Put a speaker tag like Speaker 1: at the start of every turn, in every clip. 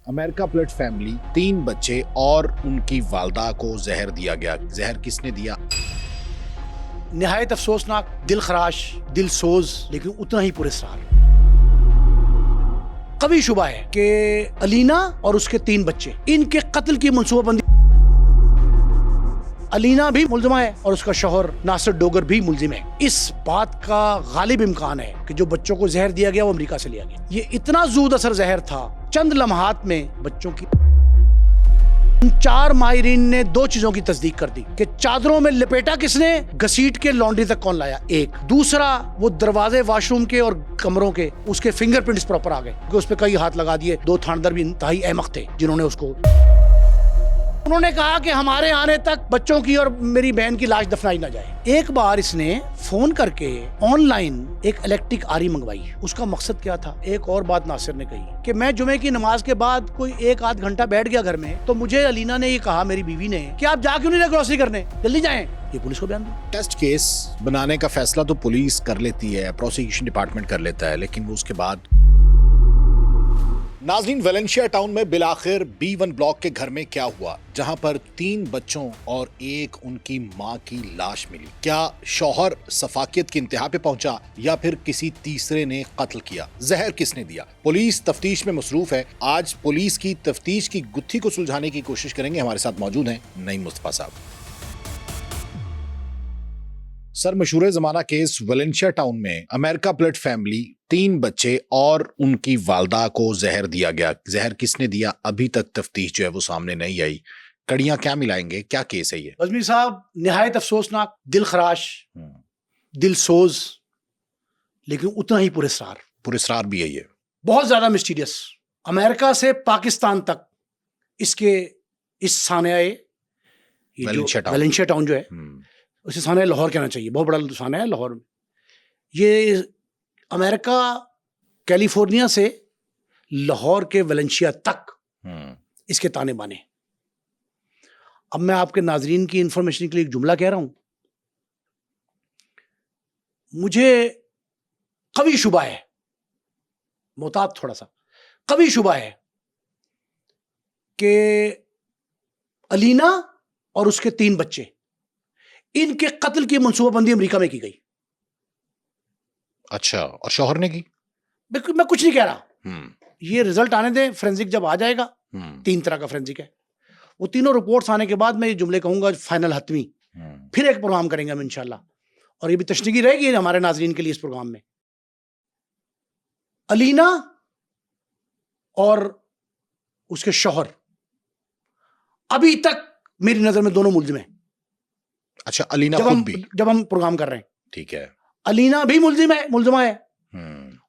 Speaker 1: امریکہ پلٹ فیملی 3 بچے اور ان کی والدہ کو زہر دیا گیا. زہر کس نے دیا؟
Speaker 2: نہایت افسوسناک، دل خراش، دل سوز، لیکن اتنا ہی پراسرار. قوی شبہ ہے کہ علینا اور اس کے 3 بچے ان کے قتل کی منصوبہ بندی. علینا بھی ملزمہ ہے اور اس کا شوہر ناصر ڈوگر بھی ملزم ہے. اس بات کا غالب امکان ہے کہ جو بچوں کو زہر دیا گیا وہ امریکہ سے لیا گیا. یہ اتنا زود اثر زہر تھا، چند لمحات میں بچوں کی. ان 4 ماہرین نے 2 چیزوں کی تصدیق کر دی کہ چادروں میں لپیٹا کس نے، گھسیٹ کے لانڈری تک کون لایا. ایک دوسرا، وہ دروازے واش روم کے اور کمروں کے اس کے فنگر پرنٹس پراپر آ گئے کہ اس پہ کئی ہاتھ لگا دیے. 2 تھاندر بھی انتہائی احمق تھے جنہوں نے اس کو. انہوں نے کہا کہ ہمارے آنے تک بچوں کی اور میری بہن کی لاش دفنائی نہ جائے. ایک بار اس نے فون کر کے آن لائن ایک الیکٹرک آری منگوائی. اس کا مقصد کیا تھا؟ ایک اور بات ناصر نے کہی کہ میں جمعے کی نماز کے بعد کوئی 1-8 گھنٹہ بیٹھ گیا گھر میں، تو مجھے علینا نے یہ کہا، میری بیوی نے، کہ آپ جا کیوں نہیں رہے گروسری کرنے، جلدی جائیں. یہ پولیس کو بیان دیا.
Speaker 1: ٹیسٹ کیس بنانے کا فیصلہ تو پولیس کر لیتی ہے، پروسیکیوشن ڈپارٹمنٹ کر لیتا ہے، لیکن وہ اس کے بعد. ناظرین، ویلنشیا ٹاؤن میں بالآخر B1 بلاک کے گھر میں کیا ہوا جہاں پر 3 بچوں اور ایک ان کی ماں کی لاش ملی؟ کیا شوہر سفاکیت کی انتہا پہ پہنچا یا پھر کسی تیسرے نے قتل کیا؟ زہر کس نے دیا؟ پولیس تفتیش میں مصروف ہے. آج پولیس کی تفتیش کی گتھی کو سلجھانے کی کوشش کریں گے. ہمارے ساتھ موجود ہیں نعیم مصطفیٰ صاحب. سر، مشہور زمانہ کیس ویلنشیا ٹاؤن میں امریکہ پلٹ فیملی 3 بچے اور ان کی والدہ کو زہر دیا گیا. زہر کس نے دیا؟ ابھی تک تفتیش جو ہے وہ سامنے نہیں آئی. کڑیاں کیا ملائیں گے؟ کیا کیس ہے یہ؟
Speaker 2: بزمی صاحب، نہایت افسوسناک، دل خراش، دل سوز، لیکن اتنا ہی پراسرار.
Speaker 1: پراسرار بھی ہے یہ.
Speaker 2: بہت زیادہ مسٹیریس. امریکہ سے پاکستان تک اس سانحہ ویلنشیا ٹاؤن جو ہے، اسے سانحہ لاہور کہنا چاہیے، بہت بڑا سانحہ ہے لاہور میں. یہ امریکہ کیلیفورنیا سے لاہور کے ویلنشیا تک اس کے تانے بانے. اب میں آپ کے ناظرین کی انفارمیشن کے لیے ایک جملہ کہہ رہا ہوں. مجھے قوی شبہ ہے، محتاط تھوڑا سا، قوی شبہ ہے کہ علینا اور اس کے 3 بچے ان کے قتل کی منصوبہ بندی امریکہ میں کی گئی.
Speaker 1: اچھا، اور شوہر نے کی؟
Speaker 2: میں کچھ نہیں کہہ رہا، یہ رزلٹ آنے دیں، فورینزک جب آ جائے گا. 3 طرح کا فورینزک ہے. وہ تینوں رپورٹس آنے کے بعد میں یہ جملے کہوں گا فائنل حتمی. پھر ایک پروگرام کریں گے ہم انشاءاللہ، اور یہ بھی تشنیگی رہے گی ہمارے ناظرین کے لیے اس پروگرام میں. علینا اور اس کے شوہر ابھی تک میری نظر میں دونوں ملزم ہیں.
Speaker 1: اچھا، علینا خود بھی؟
Speaker 2: جب ہم پروگرام کر رہے ہیں،
Speaker 1: ٹھیک ہے،
Speaker 2: علینا بھی ملزمہ ہے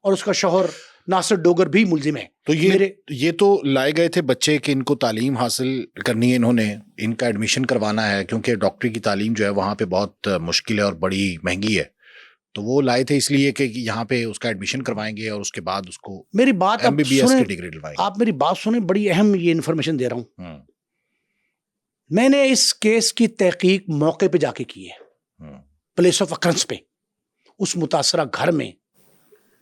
Speaker 2: اور اس کا شوہر ناصر ڈوگر بھی ملزم ہے.
Speaker 1: تو یہ تو لائے گئے تھے بچے کہ ان کو تعلیم حاصل کرنی ہے، انہوں نے ان کا ایڈمیشن کروانا ہے، کیونکہ ڈاکٹری کی تعلیم جو ہے وہاں پہ بہت مشکل ہے اور بڑی مہنگی ہے. تو وہ لائے تھے اس لیے کہ یہاں پہ اس کا ایڈمیشن کروائیں گے اور اس کے بعد اس کو
Speaker 2: میری بات
Speaker 1: MBBS کی ڈگری دلوائیں گے.
Speaker 2: آپ میری بات سنیں، بڑی اہم یہ انفارمیشن دے رہا ہوں. میں نے اس کیس کی تحقیق موقع پہ جا کے کی ہے، پلیس آف اکرنس پہ، اس متاثرہ گھر میں،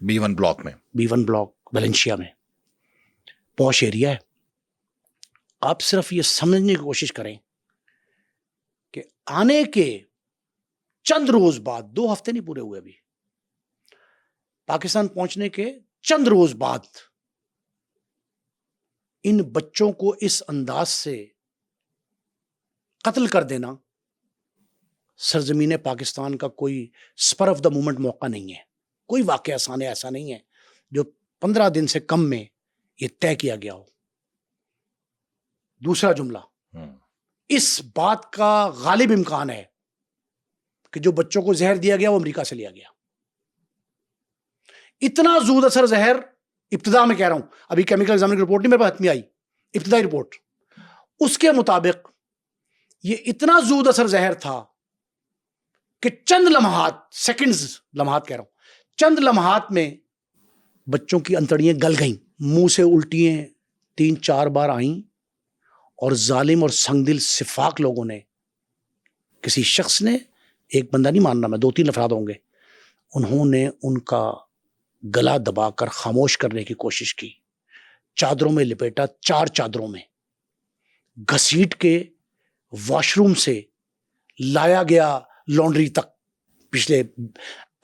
Speaker 1: B1 بلاک میں،
Speaker 2: B1 بلاک ویلنشیا میں. پوش ایریا ہے. آپ صرف یہ سمجھنے کی کوشش کریں کہ آنے کے چند روز بعد، 2 ہفتے نہیں پورے ہوئے ابھی، پاکستان پہنچنے کے چند روز بعد ان بچوں کو اس انداز سے قتل کر دینا سرزمین پاکستان کا کوئی سپر آف دا مومنٹ موقع نہیں ہے. کوئی واقعہ سانے ایسا نہیں ہے جو 15 دن سے کم میں یہ طے کیا گیا ہو. دوسرا جملہ، اس بات کا غالب امکان ہے کہ جو بچوں کو زہر دیا گیا وہ امریکہ سے لیا گیا. اتنا زود اثر زہر، ابتدا میں کہہ رہا ہوں، ابھی کیمیکل ایگزامنر کی رپورٹ نہیں میرے پاس حتمی آئی، ابتدائی رپورٹ، اس کے مطابق یہ اتنا زود اثر زہر تھا کہ چند لمحات میں بچوں کی انتڑیاں گل گئیں، منہ سے الٹیاں 3-4 بار آئیں، اور ظالم اور سنگدل سفاک لوگوں نے، کسی شخص نے، ایک بندہ نہیں ماننا میں، 2-3 افراد ہوں گے، انہوں نے ان کا گلا دبا کر خاموش کرنے کی کوشش کی چادروں میں لپیٹا, 4 چادروں میں گھسیٹ کے واش روم سے لایا گیا لانڈری تک, پچھلے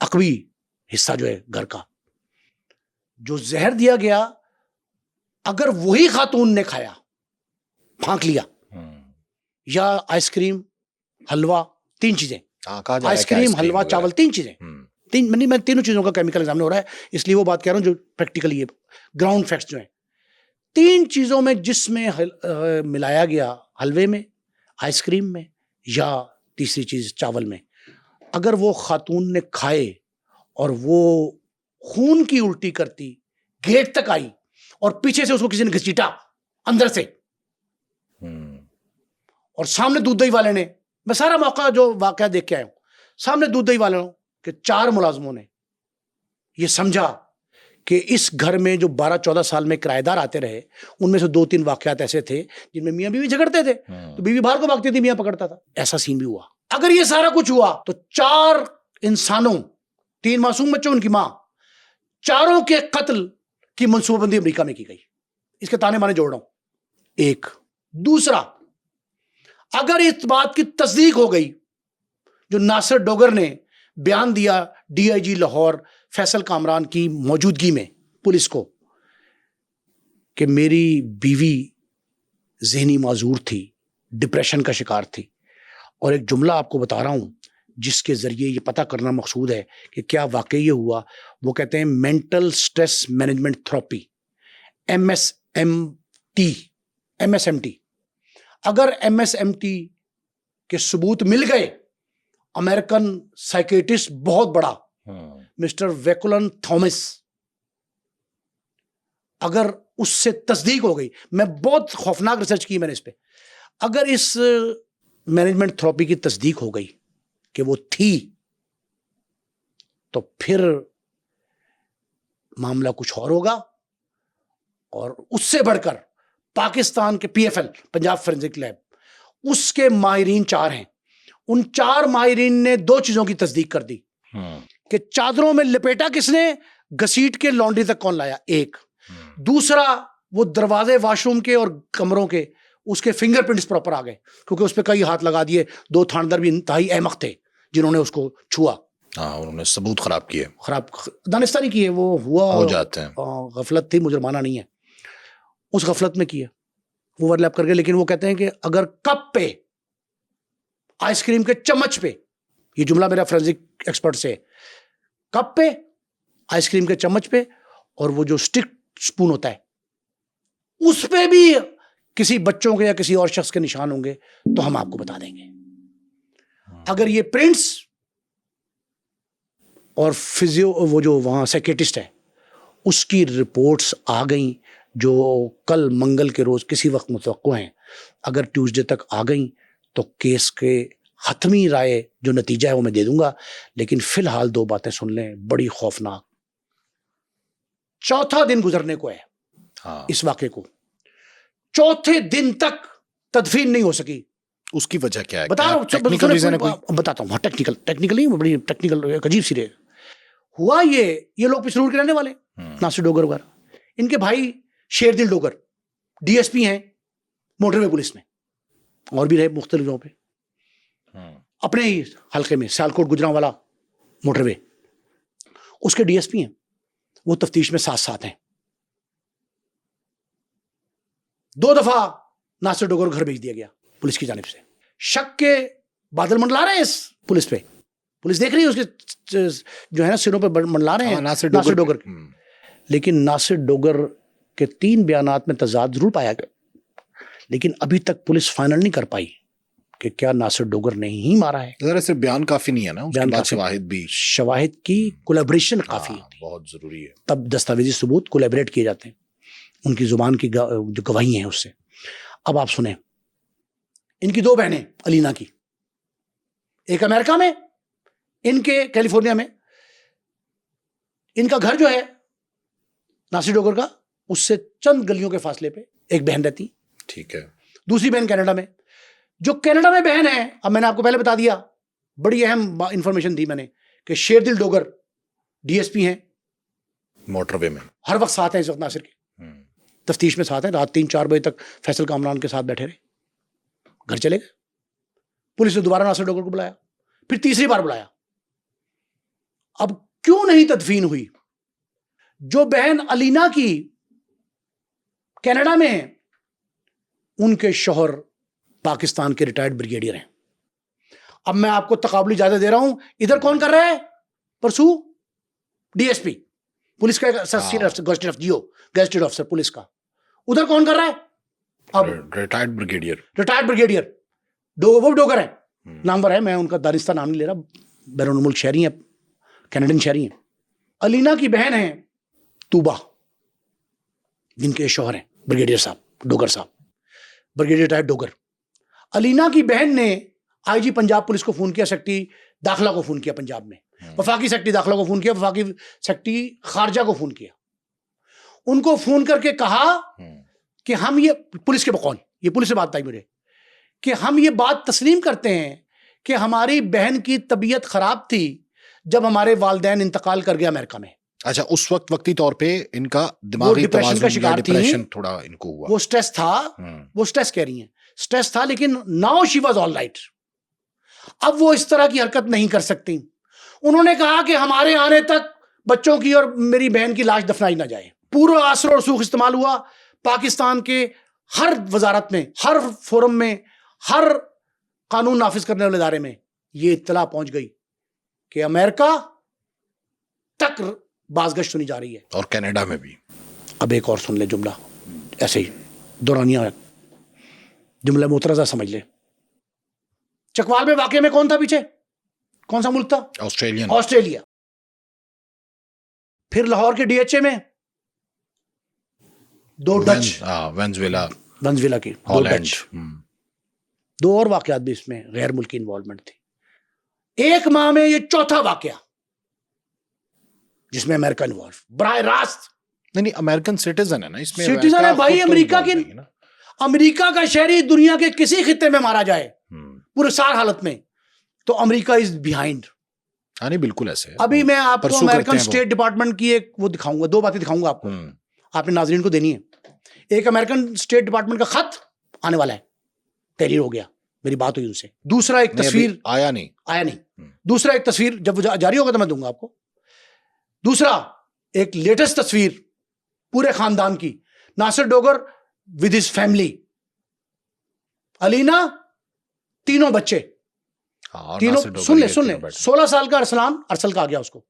Speaker 2: عقبی حصہ جو ہے گھر کا. جو زہر دیا گیا اگر وہی خاتون نے کھایا, پھانک لیا, یا آئس کریم, حلوہ, 3 چیزیں, آئس کریم, حلوہ, چاول, 3 چیزیں, میں تینوں چیزوں کا کیمیکل ایگزامن ہو رہا ہے, اس لیے وہ بات کہہ رہا ہوں جو پریکٹیکلی یہ گراؤنڈ فیکٹس جو ہیں. 3 چیزوں میں جس میں ملایا گیا, حلوے میں, آئس کریم میں, یا تیسری چیز چاول میں, اگر وہ خاتون نے کھائے اور وہ خون کی الٹی کرتی, گیٹ تک آئی اور پیچھے سے اس کو کسی نے گھسیٹا اندر سے, اور سامنے دودھ دہی والے نے, میں سارا موقع جو واقعہ دیکھ کے آیا ہوں, سامنے دودھ دہی والوں کے 4 ملازموں نے یہ سمجھا کہ اس گھر میں جو 12-14 سال میں کرایہ دار آتے رہے, ان میں سے 2-3 واقعات ایسے تھے جن میں میاں بیوی جھگڑتے تھے, تو بیوی باہر کو بھاگتی تھی, میاں پکڑتا تھا. ایسا سین بھی ہوا. اگر یہ سارا کچھ ہوا تو 4 انسانوں, 3 معصوم بچوں, ان کی ماں, 4 کے قتل کی منصوبہ بندی امریکہ میں کی گئی. اس کے تانے بانے جوڑ رہا ہوں. ایک دوسرا, اگر اس بات کی تصدیق ہو گئی جو ناصر ڈوگر نے بیان دیا ڈی آئی جی لاہور فیصل کامران کی موجودگی میں پولیس کو, کہ میری بیوی ذہنی معذور تھی, ڈپریشن کا شکار تھی, اور ایک جملہ آپ کو بتا رہا ہوں جس کے ذریعے یہ پتہ کرنا مقصود ہے کہ کیا واقعی یہ ہوا. وہ کہتے ہیں mental stress management therapy, MSMT. اگر MSMT کے ثبوت مل گئے, امریکن سائیکیٹرسٹ بہت بڑا مسٹر ویکولن تھامس, اگر اس سے تصدیق ہو گئی, میں بہت خوفناک ریسرچ کی میں نے اس پہ, اگر اس مینجمنٹ تھراپی کی تصدیق ہو گئی کہ وہ تھی, تو پھر معاملہ کچھ اور ہوگا. اور اس سے بڑھ کر پاکستان کے PFL, پنجاب فورینسک لیب, اس کے ماہرین 4 ہیں. ان 4 ماہرین نے 2 چیزوں کی تصدیق کر دی کہ چادروں میں لپیٹا کس نے, گھسیٹ کے لانڈری تک کون لایا, ایک. دوسرا, وہ دروازے واش روم کے اور کمروں کے اس کے فنگر پرنٹس پراپر آ گئے, کیونکہ اس پہ کئی ہاتھ لگا دیے, 2 تھاندر بھی انتہائی احمق تھے جنہوں نے اس کو چھوا.
Speaker 1: انہوں نے ثبوت خراب کیے,
Speaker 2: دانستہ نہیں کیے, وہ ہوا
Speaker 1: ہو جاتے ہیں,
Speaker 2: غفلت تھی, مجرمانہ نہیں ہے, اس غفلت میں کیا, وہ اوور لیپ کر گئے. لیکن وہ کہتے ہیں کہ اگر کپ پہ, آئس کریم کے چمچ پہ, یہ جملہ میرا فورینسک ایکسپرٹ سے, کپ پہ, آئس کریم کے چمچ پہ, اور وہ جو اسٹک سپون ہوتا ہے اس پہ بھی کسی بچوں کے یا کسی اور شخص کے نشان ہوں گے تو ہم آپ کو بتا دیں گے. اگر یہ پرنٹس اور وہ جو وہاں سائیکیٹرسٹ ہے اس کی رپورٹس آ گئیں, جو کل منگل کے روز کسی وقت متوقع ہیں, اگر ٹیوزڈے تک آ گئیں تو کیس کے حتمی رائے جو نتیجہ ہے وہ میں دے دوں گا. لیکن فی الحال 2 باتیں سن لیں بڑی خوفناک. 4تھا دن گزرنے کو ہے اس واقعے کو, 4تھے دن تک تدفین نہیں ہو سکی.
Speaker 1: اس کی وجہ کیا ہے؟
Speaker 2: بتا رہا ہوں, بتاتا ہوں. ٹیکنیکل نہیں, بڑی ٹیکنیکل, ایک عجیب سی ہوا. یہ لوگ پچھلے کے رہنے والے, ناصر ڈوگر وغیرہ, ان کے بھائی شیر دل ڈوگر DSP ہیں موٹر وے پولیس میں, اور بھی رہے مختلف جگہوں پہ, اپنے ہی حلقے میں سیالکوٹ گجرانوالا موٹر وے, اس کے DSP ہیں, وہ تفتیش میں ساتھ ہیں. 2 دفعہ ناصر ڈوگر کو گھر بھیج دیا گیا پولیس کی جانب سے. شک کے بادل منڈلا رہے ہیں اس پولیس پہ, پولیس دیکھ رہی ہے اس کے جو ہے نا سروں پہ منڈلا رہے ہیں ناصر ڈوگر. لیکن ناصر ڈوگر کے 3 بیانات میں تضاد ضرور پایا گیا, لیکن ابھی تک پولیس فائنل نہیں کر پائی کہ کیا ناصر ڈوگر نے ہی مارا ہے.
Speaker 1: ذرا صرف بیان کافی نہیں ہے نا, اس کے بعد شواہد
Speaker 2: کی کولیبریشن کافی
Speaker 1: بہت ضروری ہے.
Speaker 2: تب دستاویزی ثبوت کولیبریٹ کیے جاتے ہیں, ان کی زبان کی جو گواہی ہیں اس سے. اب آپ سنیں, ان کی 2 بہنیں علینا کی, ایک امریکہ میں, ان کے کیلیفورنیا میں, ان کا گھر جو ہے ناصر ڈوگر کا اس سے چند گلیوں کے فاصلے پہ ایک بہن رہتی.
Speaker 1: ٹھیک ہے.
Speaker 2: دوسری بہن کینیڈا میں. جو کینیڈا میں بہن ہے, اب میں نے آپ کو پہلے بتا دیا, بڑی اہم انفارمیشن دی میں نے, کہ شیر دل ڈوگر DSP ہیں
Speaker 1: موٹر وے میں,
Speaker 2: ہر وقت ساتھ ہیں اس وقت ناصر کے. تفتیش میں ساتھ ہیں, رات 3-4 بجے تک فیصل کامران کے ساتھ بیٹھے رہے, گھر چلے گئے. پولیس نے دوبارہ ناصر ڈوگر کو بلایا, پھر تیسری بار بلایا. اب کیوں نہیں تدفین ہوئی؟ جو بہن علینا کی کینیڈا میں ہیں, ان کے شوہر پاکستان کے ریٹائرڈ بریگیڈیئر ہیں. اب میں آپ کو تقابلی اجازت دے رہا ہوں, ادھر کون کر رہا ہے پرسو؟ ڈی ایس پی پولیس کا گیزٹڈ آفیسر پولیس کا. ادھر کون کر رہا ہے؟ اب
Speaker 1: ریٹائرڈ بریگیڈیئر
Speaker 2: وہ ڈوگر ہیں, نامور ہے, میں ان کا دانستہ نام نہیں لے رہا, بیرون ملک شہری ہیں, کینیڈین شہری ہیں. علینا کی بہن ہیں توبہ, جن کے شوہر ہیں بریگیڈیئر صاحب ڈوگر صاحب, بریگیڈیئر ریٹائرڈ ڈوگر. علینا کی بہن نے آئی جی پنجاب پولیس کو فون کیا, سیکٹری داخلہ کو فون کیا پنجاب میں, وفاقی سیکٹری داخلہ کو فون کیا, وفاقی سیکٹری خارجہ کو فون کیا. ان کو فون کر کے کہا کہ ہم یہ پولیس کے بقول, یہ پولیس سے بات آئی مجھے, کہ ہم یہ بات تسلیم کرتے ہیں کہ ہماری بہن کی طبیعت خراب تھی جب ہمارے والدین انتقال کر گیا امریکہ میں.
Speaker 1: اچھا, اس وقتی طور پہ ان کا دماغی
Speaker 2: ڈپریشن کا شکار تھی,
Speaker 1: ڈپریشن تھوڑا ان کو ہوا,
Speaker 2: وہ سٹریس تھا, وہ سٹریس کہہ رہی ہیں سٹریس تھا, لیکن now she was all right. اب وہ اس طرح کی حرکت نہیں کر سکتی. انہوں نے کہا کہ ہمارے آنے تک بچوں کی اور میری بہن کی لاش دفنائی نہ جائے. پورا اثر اور رسوخ استعمال ہوا پاکستان کے ہر وزارت میں, ہر فورم میں, ہر قانون نافذ کرنے والے ادارے میں یہ اطلاع پہنچ گئی کہ امریکہ تک بازگشت ہونی جا رہی ہے,
Speaker 1: اور کینیڈا میں بھی.
Speaker 2: اب ایک اور سن لے جملہ, ایسے ہی دورانیہ جملہ مترجہ سمجھ لے. چکوال میں واقعے میں کون تھا پیچھے, کون سا ملک تھا؟ آسٹریلیا. پھر لاہور کے ڈی ایچ اے میں 2 ڈچ, ونزویلا کی 2 ڈچ, 2 اور واقعات بھی اس میں غیر ملکی انوالومنٹ تھی. ایک ماہ میں یہ چوتھا واقعہ جس میں امریکہ انوالو براہ راست.
Speaker 1: نہیں, امریکن سٹیزن ہے نا اس میں,
Speaker 2: سٹیزن ہے بھائی امریکہ کی. امریکہ کا شہری دنیا کے کسی خطے میں مارا جائے پورے سار حالت میں تو امریکہ از بیہائنڈ.
Speaker 1: نہیں بالکل ایسے.
Speaker 2: ابھی میں آپ کو امریکن اسٹیٹ ڈپارٹمنٹ کی ایک وہ دکھاؤں گا, 2 باتیں دکھاؤں گا آپ کو, آپ نے ناظرین کو دینی ہے. ایک امریکن اسٹیٹ ڈپارٹمنٹ کا خط آنے والا ہے, تحریر ہو گیا, میری بات ہوئی ان سے. دوسرا ایک تصویر
Speaker 1: آیا نہیں.
Speaker 2: دوسرا ایک تصویر جب جاری ہوگا تو میں دوں گا آپ کو. دوسرا ایک لیٹسٹ تصویر پورے خاندان کی, ناصر ڈوگر ود ہز فیملی, علینا, تینوں بچے, تینوں. سن لے 16 سال کا ارسلان, ارسل کہا گیا اس کو,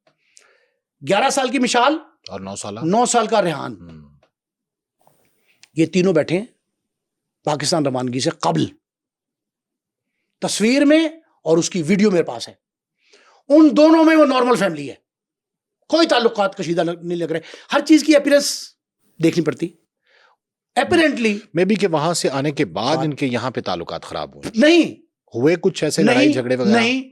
Speaker 2: 11 سال کی مشال,
Speaker 1: اور
Speaker 2: 9 سال کا ریحان. یہ تینوں بیٹھے ہیں پاکستان روانگی سے قبل, تصویر میں اور اس کی ویڈیو میرے پاس ہے. ان دونوں میں وہ نارمل فیملی ہے, کوئی تعلقات کشیدہ نہیں لگ رہے. ہر چیز کی اپیرنس دیکھنی پڑتی. اپیرنٹلی
Speaker 1: میں بھی کہ وہاں سے آنے کے بعد ان کے یہاں پہ تعلقات خراب
Speaker 2: نہیں
Speaker 1: ہوئے, کچھ ایسے لڑائی جھگڑے وغیرہ
Speaker 2: نہیں.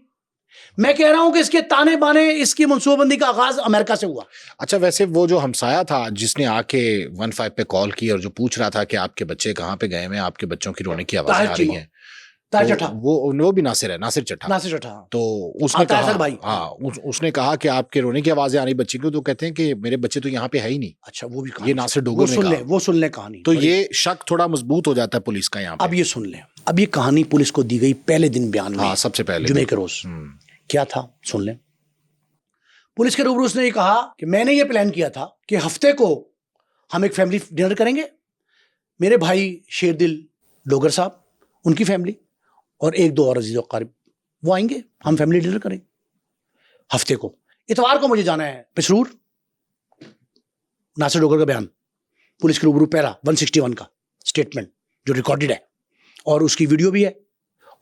Speaker 2: میں کہہ رہا ہوں کہ اس کے تانے بانے, اس کی منصوبہ بندی کا آغاز امریکہ سے ہوا.
Speaker 1: اچھا, ویسے وہ جو ہمسایا تھا جس نے آ کے 15 پہ کال کی اور جو پوچھ رہا تھا کہ آپ کے بچے کہاں پہ گئے ہیں, آپ کے بچوں کی رونے کی آوازیں آ رہی ہیں, وہ بھی ناصر ہے, ناصر چٹھا. تو اس نے کہا, اس نے کہا کہ آپ کے رونے کی آوازیں آ رہی بچی کو, تو کہتے ہیں کہ میرے بچے تو یہاں پہ ہے ہی نہیں.
Speaker 2: اچھا, وہ بھی
Speaker 1: یہ ناصر ڈوگر نے کہا.
Speaker 2: وہ سن لیں کہانی,
Speaker 1: تو یہ شک تھوڑا مضبوط ہو جاتا ہے پولیس کا یہاں پہ.
Speaker 2: اب یہ سن لیں, اب یہ کہانی پولیس کو دی گئی پہلے دن بیان میں,
Speaker 1: سب سے پہلے
Speaker 2: جمعے کے روز. کیا تھا سن لیں. پولیس کے روبرو اس نے یہ کہا کہ میں نے یہ پلان کیا تھا کہ ہفتے کو ہم ایک فیملی ڈنر کریں گے, میرے بھائی شیر دل ڈوگر صاحب, ان کی فیملی, اور 1-2 اور عزیز و اقارب وہ آئیں گے, ہم فیملی ڈنر کریں ہفتے کو. اتوار کو مجھے جانا ہے پسرور. ناصر ڈوگر کا بیان پولیس کے روبرو پہلا 161 کا اسٹیٹمنٹ جو ریکارڈڈ ہے, اور اس کی ویڈیو بھی ہے,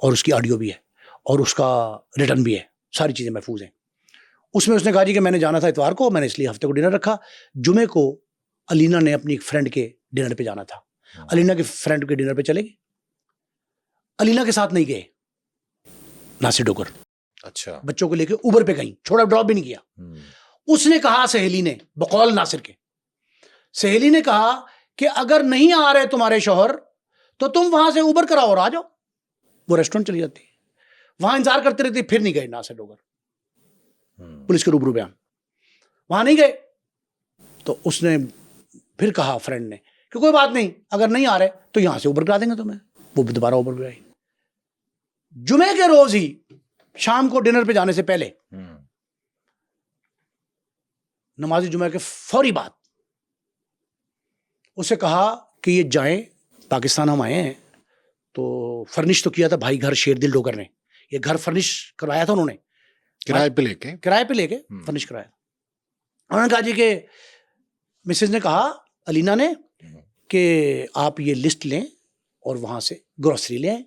Speaker 2: اور اس کی آڈیو بھی ہے, اور اس کا ریٹن بھی ہے, ساری چیزیں محفوظ ہیں. اس میں اس نے کہا جی کہ میں نے جانا تھا اتوار کو, میں نے اس لیے ہفتے کو ڈنر رکھا. جمعے کو علینا نے اپنی ایک فرینڈ کے ڈنر پہ جانا تھا. علینا کے فرینڈ کے ڈنر پہ چلے گئے, علینا کے ساتھ نہیں گئے ناصر ڈوگر.
Speaker 1: اچھا,
Speaker 2: بچوں کو لے کے اوبر پہ گئیں, چھوڑا ڈراپ بھی نہیں کیا. اس نے کہا, سہیلی نے, بقول ناصر کے, سہیلی نے کہا کہ اگر نہیں آ رہے تمہارے شوہر تو تم وہاں سے اوبر کراؤ اور آ جاؤ. وہ ریسٹورنٹ چلی جاتی, وہاں انتظار کرتے رہتی, پھر نہیں گئے ناصر ڈوگر. پولیس کے روبرو بیان, وہاں نہیں گئے. تو اس نے پھر کہا فرینڈ نے کہ کوئی بات نہیں, اگر نہیں آ رہے تو یہاں سے اوبر کرا دیں گے تمہیں. وہ دوبارہ اوبر کرائی. جمعے کے روز ہی شام کو ڈنر پہ جانے سے پہلے, نماز جمعہ کے فوری بعد اسے کہا کہ یہ جائیں, پاکستان ہم آئے ہیں. تو فرنش تو کیا تھا بھائی گھر شیر دل ڈوگر نے, یہ گھر فرنش کروایا تھا انہوں نے, کرائے پہ لے کے فرنش کرایا. انہوں نے کہا جی کہ مسز نے کہا, علینا نے, کہ آپ یہ لسٹ لیں اور وہاں سے گروسری لے آئیں.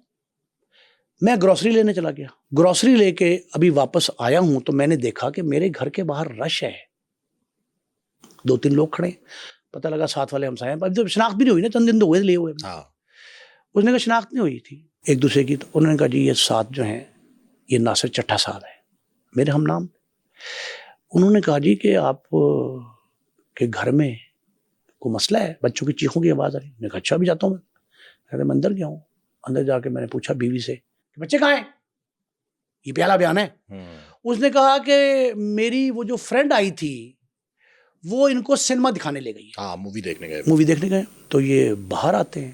Speaker 2: میں گروسری لینے چلا گیا. گروسری لے کے ابھی واپس آیا ہوں تو میں نے دیکھا کہ میرے گھر کے باہر رش ہے, 2-3 لوگ کھڑے. پتہ لگا ساتھ والے ہمسائے ہیں. اب شناخت بھی نہیں ہوئی نا, چند دن تو ہوئے لیے ہوئے. اس نے کہا شناخت نہیں ہوئی تھی ایک دوسرے کی. تو انہوں نے کہا جی یہ ساتھ جو ہیں یہ ناصر چٹھا صاحب ہیں, میرے ہم نام. انہوں نے کہا جی کہ آپ کے گھر میں کوئی مسئلہ ہے, بچوں کی چیخوں کی آواز آ رہی. میں نے کہا اچھا, بھی جاتا ہوں میں اندر گیا ہوں. اندر جا کے میں نے پوچھا بیوی سے کہ بچے کہاں ہیں, یہ پیالہ بیان ہے. اس نے کہا کہ میری وہ جو فرینڈ آئی تھی وہ ان کو سنیما دکھانے لے گئی ہے, مووی دیکھنے گئے. تو یہ باہر آتے ہیں.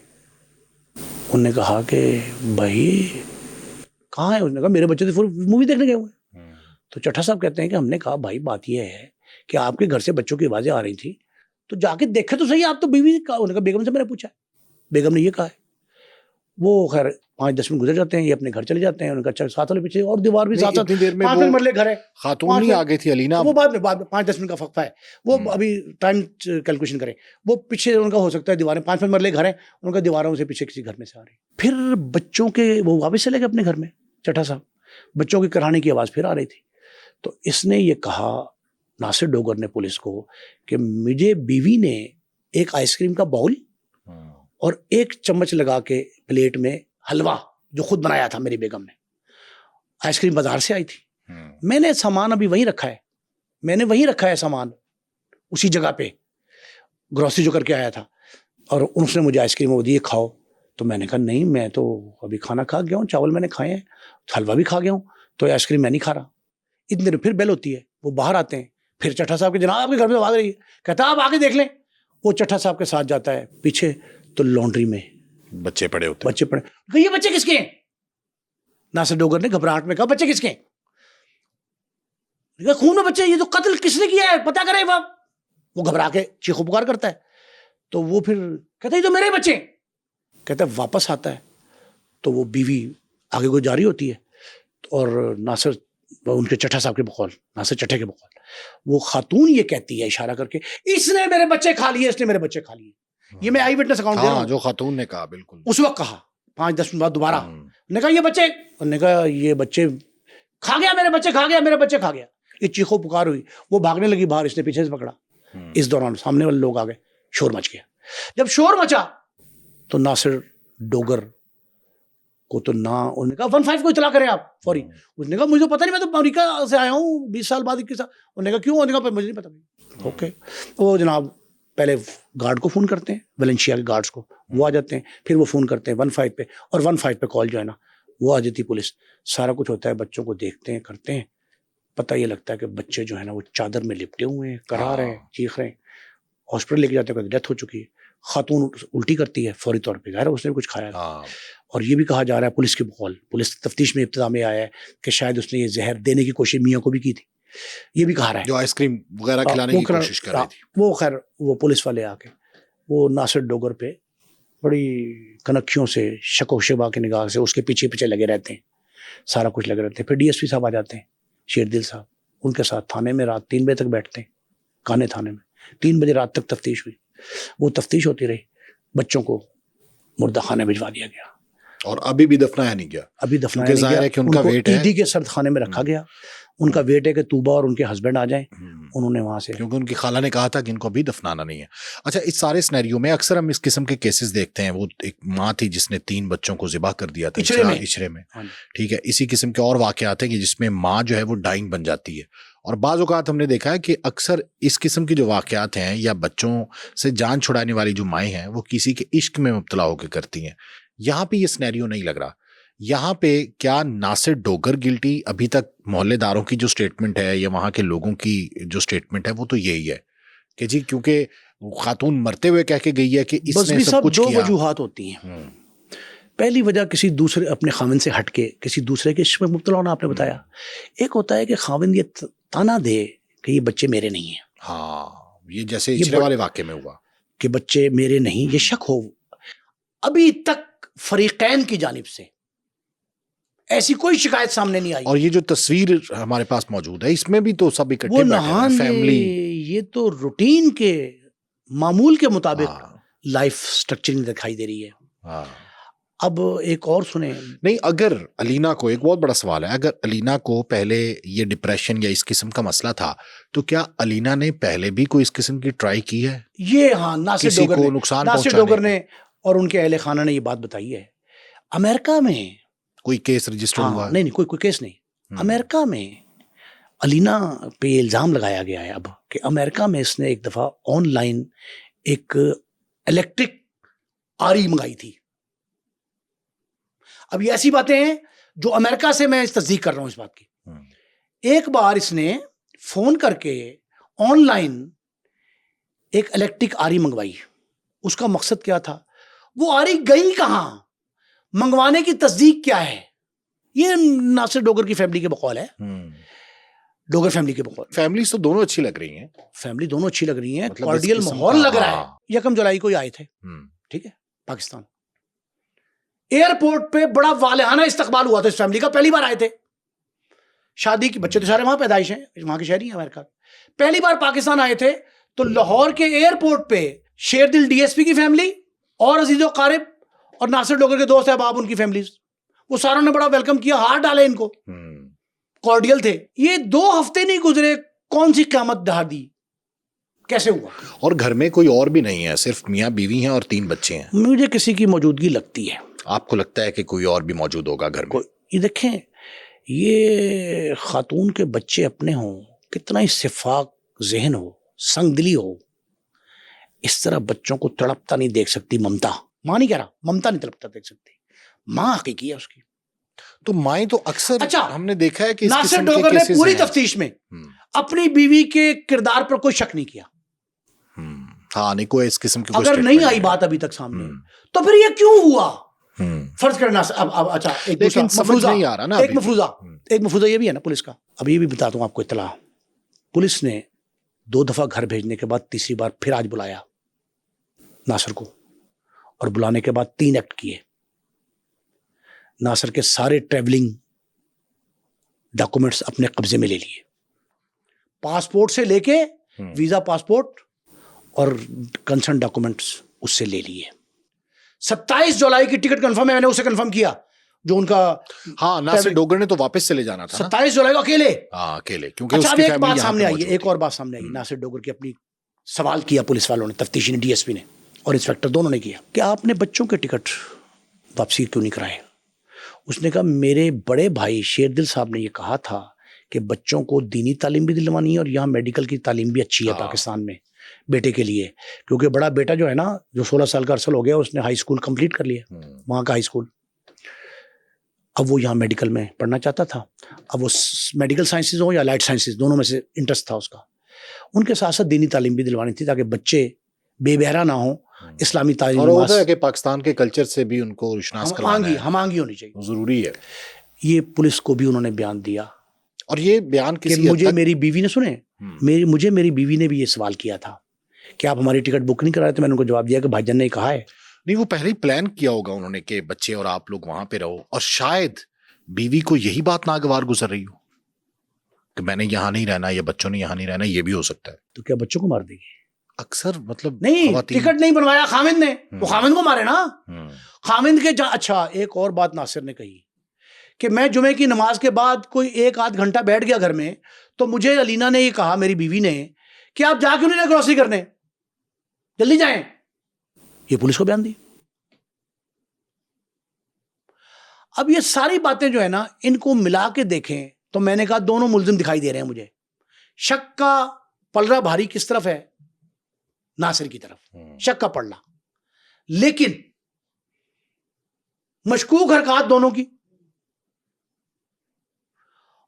Speaker 2: انہوں نے کہا کہ بھائی کہاں ہے؟ اس نے کہا میرے بچے تو مووی دیکھنے گئے ہوئے. تو چٹھا صاحب کہتے ہیں کہ ہم نے کہا بھائی بات یہ ہے کہ آپ کے گھر سے بچوں کی آوازیں آ رہی تھی تو جا کے دیکھے تو صحیح, آپ تو بیوی کا. انہوں نے کہا بیگم سے میں نے پوچھا, بیگم نے یہ کہا ہے. وہ خیر 5-10 منٹ گزر جاتے ہیں, یہ اپنے گھر چلے جاتے ہیں. انہوں نے کہا ساتھ والے پیچھے اور دیوار بھی ساتھ 5 مرلے گھر ہے.
Speaker 1: خاتون نہیں آ گئی تھی علینا,
Speaker 2: وہ بعد میں 5-10 منٹ کا وقفہ ہے, وہ ابھی ٹائم کیلکولیشن کریں. وہ پیچھے ان کا ہو سکتا ہے دیواریں 5 مرلے گھر ہیں, ان کا دیواروں سے پیچھے کسی گھر میں سے آ رہی. پھر بچوں کے وہ واپس چلے گئے اپنے گھر میں. چٹھا صاحب بچوں کی کرانے کی آواز پھر آ رہی تھی. تو اس نے یہ کہا ناصر ڈوگر نے پولیس کو کہ مجھے بیوی نے ایک آئس کریم کا باؤل اور ایک چمچ لگا کے پلیٹ میں حلوہ جو خود بنایا تھا میری بیگم نے, آئس کریم بازار سے آئی تھی. میں نے سامان ابھی وہیں رکھا ہے, سامان اسی جگہ پہ گروسری جو کر کے آیا تھا, اور اس نے مجھے آئس کریم وہ دی کھاؤ. تو میں نے کہا نہیں, میں تو ابھی کھانا کھا گیا ہوں, چاول میں نے کھائے ہیں, حلوہ بھی کھا گیا ہوں, تو آئس کریم میں نہیں کھا رہا. اتنے دیر پھر بیل ہوتی ہے, وہ باہر آتے ہیں. پھر چٹھا صاحب کے جناب آپ کے گھر میں آواز رہی ہے, کہتا ہے آپ آگے دیکھ لیں. وہ چٹھا صاحب کے ساتھ جاتا ہے پیچھے, تو لانڈری میں بچے پڑے. یہ بچے کس کے ہیں؟ ناصر ڈوگر نے گھبراہٹ میں کہا بچے کس کے ہیں؟ خون میں بچے, یہ تو قتل کس نے کیا ہے پتا کرے. وہ گھبرا کے چیخو پکار کرتا ہے. تو وہ پھر کہتا ہے یہ تو میرے بچے. کہتا ہے واپس آتا ہے تو وہ بیوی آگے کو جاری ہوتی ہے, اور ناصر ان کے چٹھا صاحب کے بقول, ناصر چٹھے کے بقول, وہ خاتون یہ کہتی ہے اشارہ کر کے اس نے میرے بچے کھا لیے, اس نے میرے بچے کھا لیے. یہ میں آئی وٹنس اکاؤنٹ دے رہا ہوں,
Speaker 1: جو خاتون نے کہا بالکل
Speaker 2: اس وقت کہا. 5-10 منٹ بعد دوبارہ نے کہا یہ بچے, انہوں نے کہا یہ بچے کھا گیا, میرے بچے کھا گیا. یہ چیخو پکار ہوئی, وہ بھاگنے لگی باہر, اس نے پیچھے سے پکڑا. اس دوران سامنے والے لوگ آ گئے, شور مچ گیا. جب شور مچا تو ناصر ڈوگر کو تو نہ, انہوں نے کہا 15 کو اطلاع کریں آپ فوری. اس نے کہا مجھے پتہ نہیں, میں تو امریکہ سے آیا ہوں 20 سال بعد. 21 سال. انہوں نے کہا کیوں؟ انہوں نے کہا مجھے نہیں پتا. اوکے, وہ جناب پہلے گارڈ کو فون کرتے ہیں, ویلنشیا کے گارڈز کو, وہ آ جاتے ہیں. پھر وہ فون کرتے ہیں 15 پہ, اور 15 پہ کال جو ہے نا وہ آ جاتی پولیس. سارا کچھ ہوتا ہے, بچوں کو دیکھتے ہیں, کرتے ہیں. پتہ یہ لگتا ہے کہ بچے جو ہے نا وہ چادر میں لپٹے ہوئے ہیں, کرا رہے ہیں, چیخ رہے ہیں. ہاسپٹل لے کے جاتے ہیں, ڈیتھ ہو چکی ہے. خاتون الٹی کرتی ہے فوری طور پہ, ظاہر ہے اس نے کچھ کھایا. اور یہ بھی کہا جا رہا ہے پولیس کے بقول, پولیس تفتیش میں ابتدا میں آیا ہے کہ شاید اس نے یہ زہر دینے کی کوشش میاں کو بھی کی تھی. یہ بھی کہا رہا ہے
Speaker 1: جو آئس کریم وغیرہ کھلانے کی کوشش کر رہی تھی.
Speaker 2: وہ خیر وہ پولیس والے آ کے وہ ناصر ڈوگر پہ بڑی کنکھیوں سے, شک و شبہ کی نگاہ سے اس کے پیچھے پیچھے لگے رہتے ہیں, سارا کچھ لگے رہتے ہیں. پھر ڈی ایس پی صاحب آ جاتے ہیں, شیر دل صاحب, ان کے ساتھ تھانے میں رات 3 بجے تک بیٹھتے ہیں. کانے تھانے میں 3 بجے رات تک تفتیش ہوئی. وہ تفتیش ہوتی رہی, بچوں کو مردہ خانے بھجوا دیا گیا,
Speaker 1: اور ابھی بھی دفنایا نہیں گیا.
Speaker 2: ابھی دفنایا نہیں گیا.
Speaker 1: کہ ان کا ویٹ ہے,
Speaker 2: ایڈی کے سرد خانے میں رکھا گیا. ان کا ویٹ ہے کہ طوبہ اور ان کے ہسبینڈ آ جائیں. انہوں نے وہاں سے,
Speaker 1: کیونکہ ان کی خالہ نے کہا تھا کہ ان کو ابھی دفنانا نہیں ہے. اچھا, اس سارے سینیریو میں اکثر ہم اس قسم کے کیسز دیکھتے ہیں. وہ ایک ماں تھی جس نے 3 بچوں کو ذبح کر دیا تھا اچھرے میں, ٹھیک ہے. اسی قسم کے اور واقعات ہیں کہ جس میں ماں جو ہے وہ ڈائنگ بن جاتی ہے. اور بعض اوقات ہم نے دیکھا ہے کہ اکثر اس قسم کی جو واقعات ہیں یا بچوں سے جان چھڑانے والی جو مائیں ہیں وہ کسی کے عشق میں مبتلا ہو کے کرتی ہیں. یہاں پہ یہ سینیریو نہیں لگ رہا. یہاں پہ کیا ناصر ڈوگر گلٹی؟ ابھی تک محلے داروں کی جو سٹیٹمنٹ ہے یا وہاں کے لوگوں کی جو سٹیٹمنٹ ہے وہ تو یہی ہے کہ جی کیونکہ خاتون مرتے ہوئے کہہ کے گئی ہے کہ اس
Speaker 2: بس
Speaker 1: نے
Speaker 2: بھی
Speaker 1: سب
Speaker 2: سب
Speaker 1: کچھ
Speaker 2: دو
Speaker 1: کیا.
Speaker 2: وجوہات ہوتی ہیں. پہلی وجہ کسی دوسرے اپنے خاوند سے ہٹ کے کسی دوسرے کے عشق میں مبتلا ہونا, آپ نے بتایا. ایک ہوتا ہے کہ خاوند یہ تانا دے کہ یہ بچے میرے نہیں ہیں.
Speaker 1: ہاں, یہ جیسے اچھلے والے واقعے میں ہوا
Speaker 2: کہ بچے میرے نہیں, یہ شک ہو. ابھی تک فریقین کی جانب سے ایسی کوئی شکایت سامنے نہیں آئی.
Speaker 1: اور یہ جو تصویر ہمارے پاس موجود ہے اس میں بھی تو سب اکٹھے
Speaker 2: وہ
Speaker 1: بیٹھے ہیں,
Speaker 2: نہان
Speaker 1: فیملی.
Speaker 2: یہ تو روٹین کے معمول کے مطابق لائف سٹرکچرنگ دکھائی دے رہی ہے. اب ایک اور سنیں.
Speaker 1: نہیں, اگر علینا کو, ایک بہت بڑا سوال ہے, اگر علینا کو پہلے یہ ڈپریشن یا اس قسم کا مسئلہ تھا تو کیا علینا نے پہلے بھی کوئی اس قسم کی ٹرائی کی ہے؟
Speaker 2: یہ ہاں, ناصر
Speaker 1: کسی
Speaker 2: ڈوگر
Speaker 1: کو
Speaker 2: نے,
Speaker 1: نقصان
Speaker 2: ناصر
Speaker 1: پہنچانے
Speaker 2: ڈوگر نے اور ان کے اہل خانہ نے یہ بات بتائی ہے. امریکہ میں
Speaker 1: کوئی کیس رجسٹر ہوا ہے؟
Speaker 2: نہیں, کوئی کیس نہیں. امریکہ میں علینا پہ یہ الزام لگایا گیا ہے اب کہ امریکہ میں اس نے ایک دفعہ آن لائن ایک الیکٹرک آری منگائی تھی. اب یہ ایسی باتیں ہیں جو امریکہ سے میں تصدیق کر رہا ہوں اس بات کی. ایک بار اس نے فون کر کے آن لائن ایک الیکٹرک آری منگوائی. اس کا مقصد کیا تھا, وہ آری گئی کہاں, منگوانے کی تصدیق کیا ہے. یہ ناصر ڈوگر کی فیملی کے بقول ہے, ڈوگر فیملی کے بقول.
Speaker 1: فیملیز تو دونوں اچھی لگ رہی ہیں,
Speaker 2: فیملی دونوں اچھی لگ رہی ہیں,
Speaker 1: مطلب
Speaker 2: کارڈیل ماحول لگ رہا ہے. 1 جولائی کو آئے تھے, ٹھیک ہے, پاکستان ایئرپورٹ پہ بڑا والہانہ استقبال ہوا تھا اس فیملی کا. پہلی بار آئے تھے, شادی کی, بچے تو سارے وہاں پیدائش ہیں, وہاں کے شہری ہیں امریکہ. پہلی بار پاکستان آئے تھے تو لاہور کے ایئرپورٹ پہ شیر دل ڈی ایس پی کی فیملی اور عزیز و قارب اور ناصر ڈوگر کے دوست احباب ان کی فیملیز, وہ ساروں نے بڑا ویلکم کیا, ہاتھ ڈالے ان کو, کارڈیل تھے. یہ 2 ہفتے نہیں گزرے, کون سی قیامت دہا دی, کیسے ہوا؟
Speaker 1: اور گھر میں کوئی اور بھی نہیں ہے, صرف میاں بیوی ہیں اور 3 بچے ہیں.
Speaker 2: مجھے کسی کی موجودگی لگتی ہے.
Speaker 1: آپ کو لگتا ہے کہ کوئی اور بھی موجود ہوگا گھر میں؟
Speaker 2: یہ دیکھیں, یہ خاتون کے بچے اپنے ہوں, کتنا ہی شفاق ذہن ہو, سنگ دلی ہو, اس طرح بچوں کو تڑپتا نہیں دیکھ سکتی. ممتا, ماں نہیں کہہ رہا, ممتا نہیں تڑپتا دیکھ سکتی. ماں حقیقی ہے اس کی.
Speaker 1: تو مائیں تو اکثر ہم نے دیکھا ہے کہ
Speaker 2: ناصر ڈوگر نے پوری تفتیش میں اپنی بیوی کے کردار پر کوئی شک نہیں کیا.
Speaker 1: ہاں, نہیں کوئی اس قسم کی
Speaker 2: اگر نہیں آئی بات ابھی تک سامنے تو پھر یہ کیوں ہوا فرض کرنا. اب اچھا, ایک مفروضہ یہ بھی ہے نا پولیس کا. اب یہ بھی بتاتا ہوں آپ کو اطلاع. پولیس نے 2 دفعہ گھر بھیجنے کے بعد تیسری بار پھر آج بلایا ناصر کو, اور بلانے کے بعد 3 ایکٹ کیے. ناصر کے سارے ٹریولنگ ڈاکومنٹس اپنے قبضے میں لے لیے, پاسپورٹ سے لے کے ویزا, پاسپورٹ اور کنسرن ڈاکومنٹس اس سے لے لیے. 27 جولائی کی ٹکٹ کنفرم ہے, میں نے اسے کنفرم کیا جو ان کا.
Speaker 1: ہاں, ناصر ڈوگر نے تو واپس چلے جانا تھا
Speaker 2: 27 جولائی کو اکیلے.
Speaker 1: اکیلے, کیونکہ
Speaker 2: اچھا, اب ایک بات سامنے آئی ہے, ایک اور بات سامنے آئی. ناصر ڈوگر کی اپنی سوال کیا پولیس والوں نے, تفتیشی نے, ڈی ایس پی نے اور انسپیکٹر دونوں نے کیا کہ آپ نے بچوں کے ٹکٹ واپسی کیوں نہیں کرائے. اس نے کہا میرے بڑے بھائی شیر دل صاحب نے یہ کہا تھا کہ بچوں کو دینی تعلیم بھی دلوانی ہے اور یہاں میڈیکل کی تعلیم بھی اچھی ہے پاکستان میں بیٹے کے لیے, کیونکہ بڑا بیٹا جو ہے نا, جو 16 سال کا عرصہ ہو گیا, اس نے ہائی اسکول کمپلیٹ کر لیا, وہاں کا ہائی اسکول. اب وہ یہاں میڈیکل میں پڑھنا چاہتا تھا. اب وہ میڈیکل سائنسز ہو یا لائٹ سائنسز, دونوں میں سے انٹرسٹ تھا اس کا. ان کے ساتھ ساتھ دینی تعلیم بھی دلوانی تھی تاکہ بچے بے بہرا نہ ہوں, اسلامی تعلیم.
Speaker 1: اور ہوتا ہے کہ پاکستان کے کلچر سے بھی ان کو روشناس کروانا ہے,
Speaker 2: ہم آنگی ہونی چاہیے,
Speaker 1: ضروری ہے.
Speaker 2: یہ پولیس کو بھی انہوں نے بیان دیا.
Speaker 1: اور یہ بیان کسی
Speaker 2: مجھے میری بیوی نے سنے, مجھے میری بیوی نے بھی یہ سوال کیا تھا کہ آپ ہماری ٹکٹ بک نہیں کرائے, تو میں نے ان کو جواب دیا کہ بھائی جان نے کہا ہے.
Speaker 1: نہیں, وہ پہلے ہی پلان کیا ہوگا انہوں نے کہ بچے اور آپ لوگ وہاں پہ رہو, اور شاید بیوی کو یہی بات ناگوار گزر رہی ہو کہ میں نے یہاں نہیں رہنا یا بچوں نے یہاں نہیں رہنا. یہ بھی ہو سکتا ہے.
Speaker 2: تو کیا بچوں کو مار دے گی؟
Speaker 1: اکثر مطلب
Speaker 2: نہیں, ٹکٹ نہیں بنوایا خاوند نے, وہ خاوند کو مارے نا. خاوند کے اچھا, ایک اور بات ناصر نے کہی کہ میں جمعے کی نماز کے بعد کوئی 1-8 گھنٹہ بیٹھ گیا گھر میں, تو مجھے علینا نے یہ کہا, میری بیوی نے, کہ آپ جا کیوں نہیں گروسری کرنے, جلدی جائیں. یہ پولیس کو بیان دی. اب یہ ساری باتیں جو ہے نا, ان کو ملا کے دیکھیں تو میں نے کہا دونوں ملزم دکھائی دے رہے ہیں مجھے. شک کا پلڑا بھاری کس طرف ہے؟ ناصر کی طرف, شک کا پلڑا. لیکن مشکوک حرکات دونوں کی,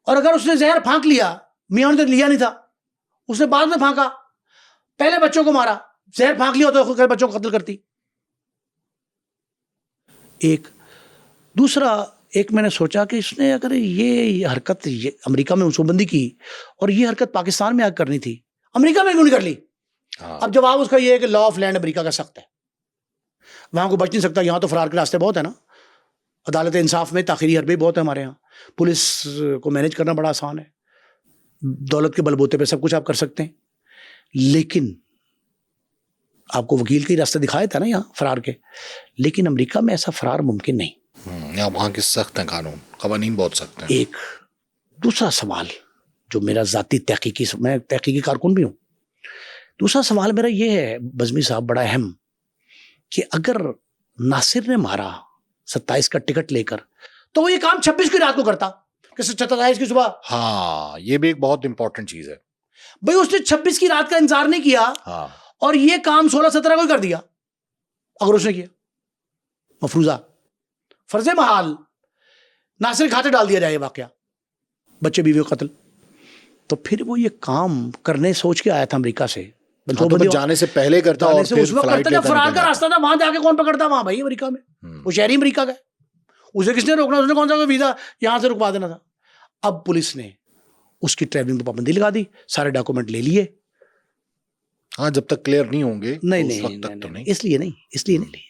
Speaker 2: اور اگر اس نے زہر پھانک لیا, میاں نے تو لیا نہیں تھا, اس نے بعد میں پھانکا, پہلے بچوں کو مارا, زہر پھانک لیا ہوتا خود بچوں کو قتل کرتی. ایک دوسرا ایک میں نے سوچا کہ اس نے اگر یہ حرکت امریکہ میں منصوبہ بندی کی اور یہ حرکت پاکستان میں آ کرنی تھی, امریکہ میں کیوں نہیں کر لی؟ اب جواب اس کا یہ ہے کہ لا آف لینڈ امریکہ کا سخت ہے, وہاں کو بچ نہیں سکتا. یہاں تو فرار کے راستے بہت ہیں نا, عدالت انصاف میں تاخیری حربے بہت ہے ہمارے یہاں, پولیس کو مینیج کرنا بڑا آسان ہے, دولت کے بل بوتے پہ سب کچھ آپ کر سکتے ہیں. لیکن آپ کو وکیل کے راستہ دکھایا تھا نا یہاں فرار کے, لیکن امریکہ میں ایسا فرار ممکن نہیں.
Speaker 1: وہاں کے سخت ہیں قوانین بہت سخت ہیں.
Speaker 2: ایک دوسرا سوال جو میرا ذاتی تحقیقی, میں تحقیقی کارکن بھی ہوں, دوسرا سوال میرا یہ ہے بزمی صاحب بڑا اہم, کہ اگر ناصر نے مارا 27 کا ٹکٹ لے کر تو وہ یہ کام 26 کی رات کو کرتا کہ 27 کی صبح.
Speaker 1: ہاں یہ بھی ایک بہت امپورٹنٹ چیز ہے
Speaker 2: بھئی, اس نے 26 کی رات کا انتظار نہیں کیا اور یہ کام 16-17 کو ہی کر دیا. اگر اس نے کیا مفروضہ فرض محال ناصر کھاتے ڈال دیا جائے واقعہ, بچے بیوی کو قتل, تو پھر وہ یہ کام کرنے سوچ کے آیا تھا امریکہ سے,
Speaker 1: جانے سے پہلے کرتا, اور پھر
Speaker 2: اس وقت کرتا جب فرار کا راستہ تھا. وہاں جا کے کون پکڑتا وہاں بھائی امریکہ میں, وہ شہری امریکہ کا, اسے کس نے روکنا, اس نے کون سا ویزا یہاں سے رکوا دینا تھا. اب پولیس نے اس کی ٹریولنگ پہ پابندی لگا دی, سارے ڈاکومنٹ لے لیے.
Speaker 1: ہاں جب تک کلیئر نہیں ہوں گے
Speaker 2: نہیں, اس لیے نہیں لیے.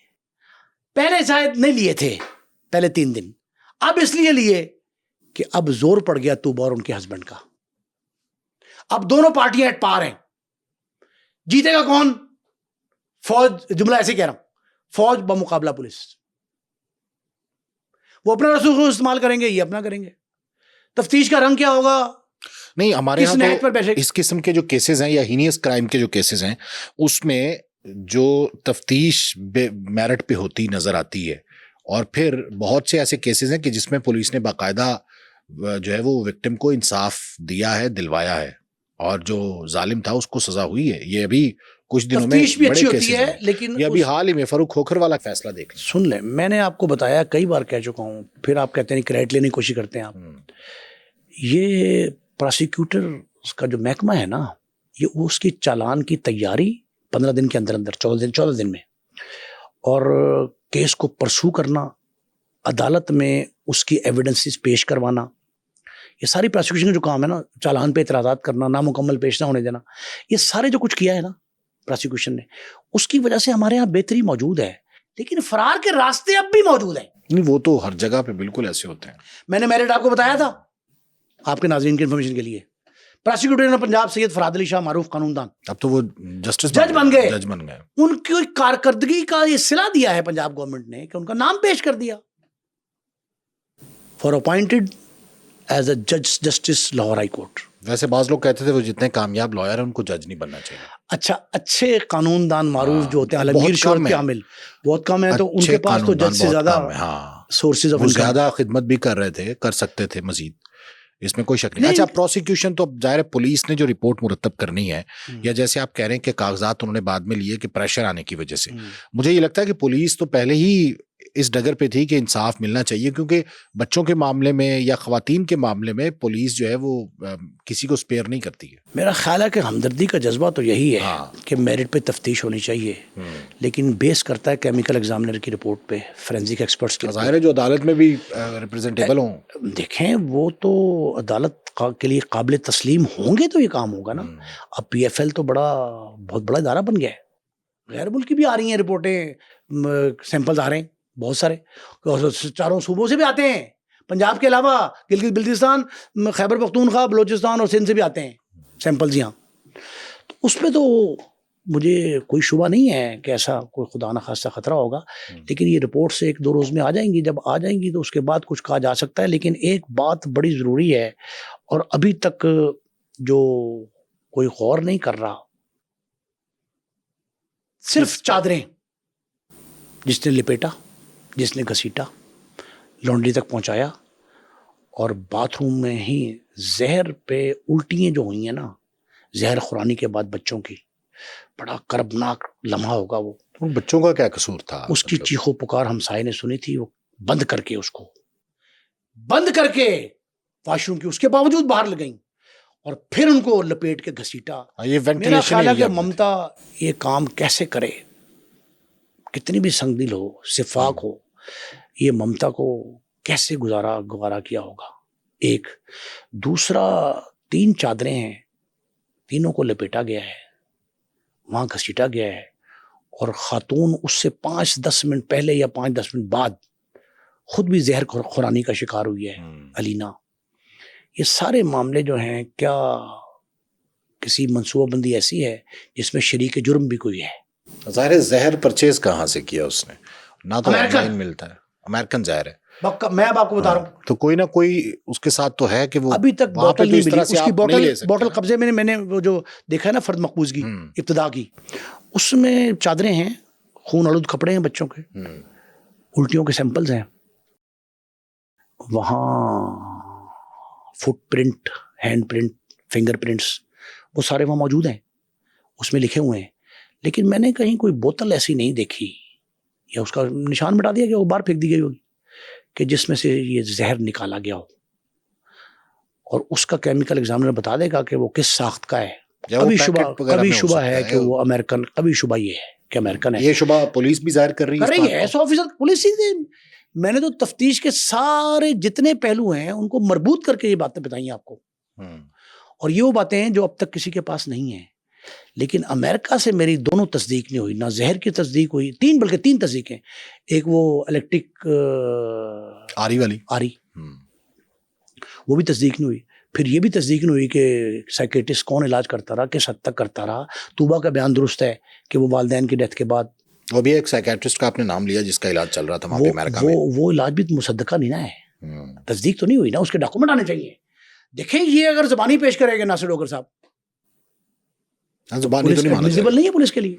Speaker 2: پہلے شاید نہیں لیے تھے پہلے 3 دن, اب اس لیے لیے کہ اب زور پڑ گیا طوبہ اور ان کے ہسبینڈ کا. اب دونوں پارٹیاں ایٹ پار ہیں, جیتے گا کون؟ فوج, جملہ ایسے کہہ رہا ہوں, فوج بمقابلہ پولیس. وہ اپنا رسول کو استعمال کریں گے, یہ اپنا کریں گے. تفتیش کا رنگ کیا ہوگا؟
Speaker 1: نہیں, ہمارے یہاں تو اس قسم کے جو کیسز ہیں یا ہینیس کرائم کے جو کیسز ہیں, اس میں جو تفتیش میرٹ پہ ہوتی نظر آتی ہے, اور پھر بہت سے ایسے کیسز ہیں کہ جس میں پولیس نے باقاعدہ جو ہے وہ وکٹم کو انصاف دیا ہے, دلوایا ہے, اور جو ظالم تھا اس کو سزا ہوئی ہے. یہ ابھی کچھ دنوں میں بڑے کیسز ہیں, لیکن یہ ابھی حال ہی میں فاروق کھوکھر والا فیصلہ دیکھ لیں.
Speaker 2: سن لیں, میں نے آپ کو بتایا کئی بار کہہ چکا ہوں, پھر آپ کہتے ہیں کریڈٹ لینے کی کوشش کرتے ہیں آپ. یہ پراسیکیوٹر کا جو محکمہ ہے نا, یہ اس کی چالان کی تیاری 15 دن کے اندر 14 دن میں, اور کیس کو پرسو کرنا, عدالت میں اس کی ایویڈنسز پیش کروانا, یہ ساری پروسیکیوشن کا جو کام ہے نا, چالان پہ اعتراضات کرنا, نامکمل پیش نہ ہونے دینا, یہ سارے جو کچھ کیا ہے نا پروسیکیوشن نے, اس کی وجہ سے ہمارے یہاں بہتری موجود ہے. لیکن فرار کے راستے اب بھی موجود ہیں.
Speaker 1: نہیں, وہ تو ہر جگہ پہ بالکل ایسے ہوتے ہیں.
Speaker 2: میں نے میرٹ آپ کو بتایا تھا, آپ کے ناظرین کی انفارمیشن کے لیے. پروسیکیوٹر پنجاب سید فراد علی شاہ معروف قانون دان,
Speaker 1: اب تو وہ جج
Speaker 2: بن گئے. ان کی کارکردگی کا یہ صلہ دیا ہے پنجاب گورنمنٹ نے کہ ان کا نام پیش کر دیا فار اپوائنٹڈ ایز اے جج جسٹس لاہور ہائی کورٹ.
Speaker 1: ویسے بعض لوگ کہتے تھے وہ جتنے کامیاب لائر ہیں ان کو جج نہیں بننا چاہیے.
Speaker 2: اچھا, اچھے قانون دان معروف جو ہوتے ہیں, عالمگیر شہرت کے عامل بہت کم ہے, تو ان کے پاس تو جج سے زیادہ سورسز آف انکم,
Speaker 1: زیادہ خدمت بھی کر رہے تھے, کر سکتے تھے مزید, اس میں کوئی شک نہیں. اچھا, پروسیکیوشن تو ظاہر ہے پولیس نے جو رپورٹ مرتب کرنی ہے, یا جیسے آپ کہہ رہے ہیں کہ کاغذات انہوں نے بعد میں لیے کہ پریشر آنے کی وجہ سے, مجھے یہ لگتا ہے کہ پولیس تو پہلے ہی اس ڈگر پہ تھی کہ انصاف ملنا چاہیے, کیونکہ بچوں کے معاملے میں یا خواتین کے معاملے میں پولیس جو ہے وہ کسی کو سپیئر نہیں کرتی ہے.
Speaker 2: میرا خیال ہے کہ ہمدردی کا جذبہ تو یہی ہے کہ میرٹ پہ تفتیش ہونی چاہیے, لیکن بیس کرتا ہے کیمیکل ایگزامنر کی رپورٹ پہ, فورینزک ایکسپرٹس کے.
Speaker 1: ظاہر ہے جو عدالت میں بھی ریپرزینٹیبل ہوں,
Speaker 2: دیکھیں وہ تو عدالت کے لیے قابل تسلیم ہوں گے تو یہ کام ہوگا نا. اب پی ایف ایل تو بہت بڑا ادارہ بن گیا ہے, غیر ملکی بھی آ رہی ہیں رپورٹیں, سیمپلز آ رہے ہیں بہت سارے, چاروں صوبوں سے بھی آتے ہیں, پنجاب کے علاوہ گلگت بلتستان, خیبر پختونخوا, بلوچستان اور سندھ سے بھی آتے ہیں سیمپلز یہاں. تو اس پہ تو مجھے کوئی شبہ نہیں ہے کہ ایسا کوئی خدا نخواستہ خطرہ ہوگا, لیکن یہ رپورٹ سے 1-2 روز میں آ جائیں گی. جب آ جائیں گی تو اس کے بعد کچھ کہا جا سکتا ہے. لیکن ایک بات بڑی ضروری ہے, اور ابھی تک جو کوئی غور نہیں کر رہا, صرف چادریں جس نے لپیٹا, جس نے گھسیٹا, لانڈری تک پہنچایا, اور باتھ روم میں ہی زہر پہ الٹیاں جو ہوئی ہیں نا, زہر خورانی کے بعد بچوں کی, بڑا کربناک لمحہ ہوگا وہ.
Speaker 1: بچوں کا کیا قصور تھا؟
Speaker 2: اس کی چیخو پکار ہمسائے نے سنی تھی, وہ بند کر کے اس کو بند کر کے واش روم کی, اس کے باوجود باہر لگئیں, اور پھر ان کو لپیٹ کے گھسیٹا.
Speaker 1: یہ
Speaker 2: میرا
Speaker 1: وینٹیلیشن
Speaker 2: خیال ہے کہ ممتا یہ کام کیسے کرے, کتنی بھی سنگ دل ہو, شفاق ہو, یہ ممتا کو کیسے گوارا کیا ہوگا. ایک دوسرا, 3 چادریں ہیں, تینوں کو لپیٹا گیا ہے, وہاں گھسیٹا گیا ہے, اور خاتون اس سے 5-10 منٹ پہلے یا 5-10 منٹ بعد خود بھی زہر خورانی کا شکار ہوئی ہے علینا. یہ سارے معاملے جو ہیں, کیا کسی منصوبہ بندی ایسی ہے جس میں شریک جرم بھی کوئی ہے؟
Speaker 1: ظاہر ہے زہر پرچیز کہاں سے کیا اس نے, نہ تو آن لائن ملتا ہے, امریکن زہر ہے.
Speaker 2: میں اب آپ کو بتا رہا ہوں,
Speaker 1: تو کوئی نہ کوئی اس کے ساتھ تو ہے کہ وہ
Speaker 2: ابھی تک بوٹل نہیں ملی. اس کی بوٹل قبضے میں نے وہ جو دیکھا ہے نا فرد مقبوضگی ابتدا کی, اس میں چادریں ہیں, خون آلود کپڑے ہیں بچوں کے, الٹیوں کے سیمپلز ہیں, وہاں footprint, handprint, fingerprints وہ سارے وہاں موجود ہیں, اس میں لکھے ہوئے ہیں. لیکن میں نے کہیں کوئی بوتل ایسی نہیں دیکھی یا اس کا نشان مٹا دیا کہ وہ باہر پھینک دی گئی ہوگی کہ جس میں سے یہ زہر نکالا گیا ہو, اور اس کا کیمیکل ایگزامنر بتا دے گا کہ وہ کس ساخت کا ہے. کبھی شبہ ہے کہ وہ امریکن, کبھی شبہ یہ ہے کہ امریکن ہے.
Speaker 1: یہ شبہ پولیس بھی ظاہر کر رہی
Speaker 2: ہے 100% پولیس ہی. میں نے تو تفتیش کے سارے جتنے پہلو ہیں ان کو مربوط کر کے یہ باتیں بتائی ہیں آپ کو, اور یہ وہ باتیں ہیں جو اب تک کسی کے پاس نہیں ہیں. لیکن امریکہ سے میری دونوں تصدیق نہیں ہوئی, نہ زہر کی تصدیق ہوئی, 3 تصدیقیں. ایک وہ الیکٹرک آری وہ بھی تصدیق نہیں ہوئی. پھر یہ بھی تصدیق نہیں ہوئی کہ سائیکیٹرسٹ کون علاج کرتا رہا, کس حد تک کرتا رہا. طوبہ کا بیان درست ہے کہ وہ والدین کی ڈیتھ کے بعد,
Speaker 1: وہ بھی ایک سائیکیٹرسٹ کا آپ نے نام لیا جس کا علاج چل رہا تھا وہاں پہ امریکہ میں,
Speaker 2: وہ علاج بھی مصدقہ نہیں نا ہے, تصدیق تو نہیں ہوئی نا, اس کے ڈاکومنٹ آنے چاہیے. دیکھیں یہ اگر زبانی پیش کرے گا ناصر ڈوگر صاحب, ایڈمیسیبل نہیں ہے پولیس کے لیے,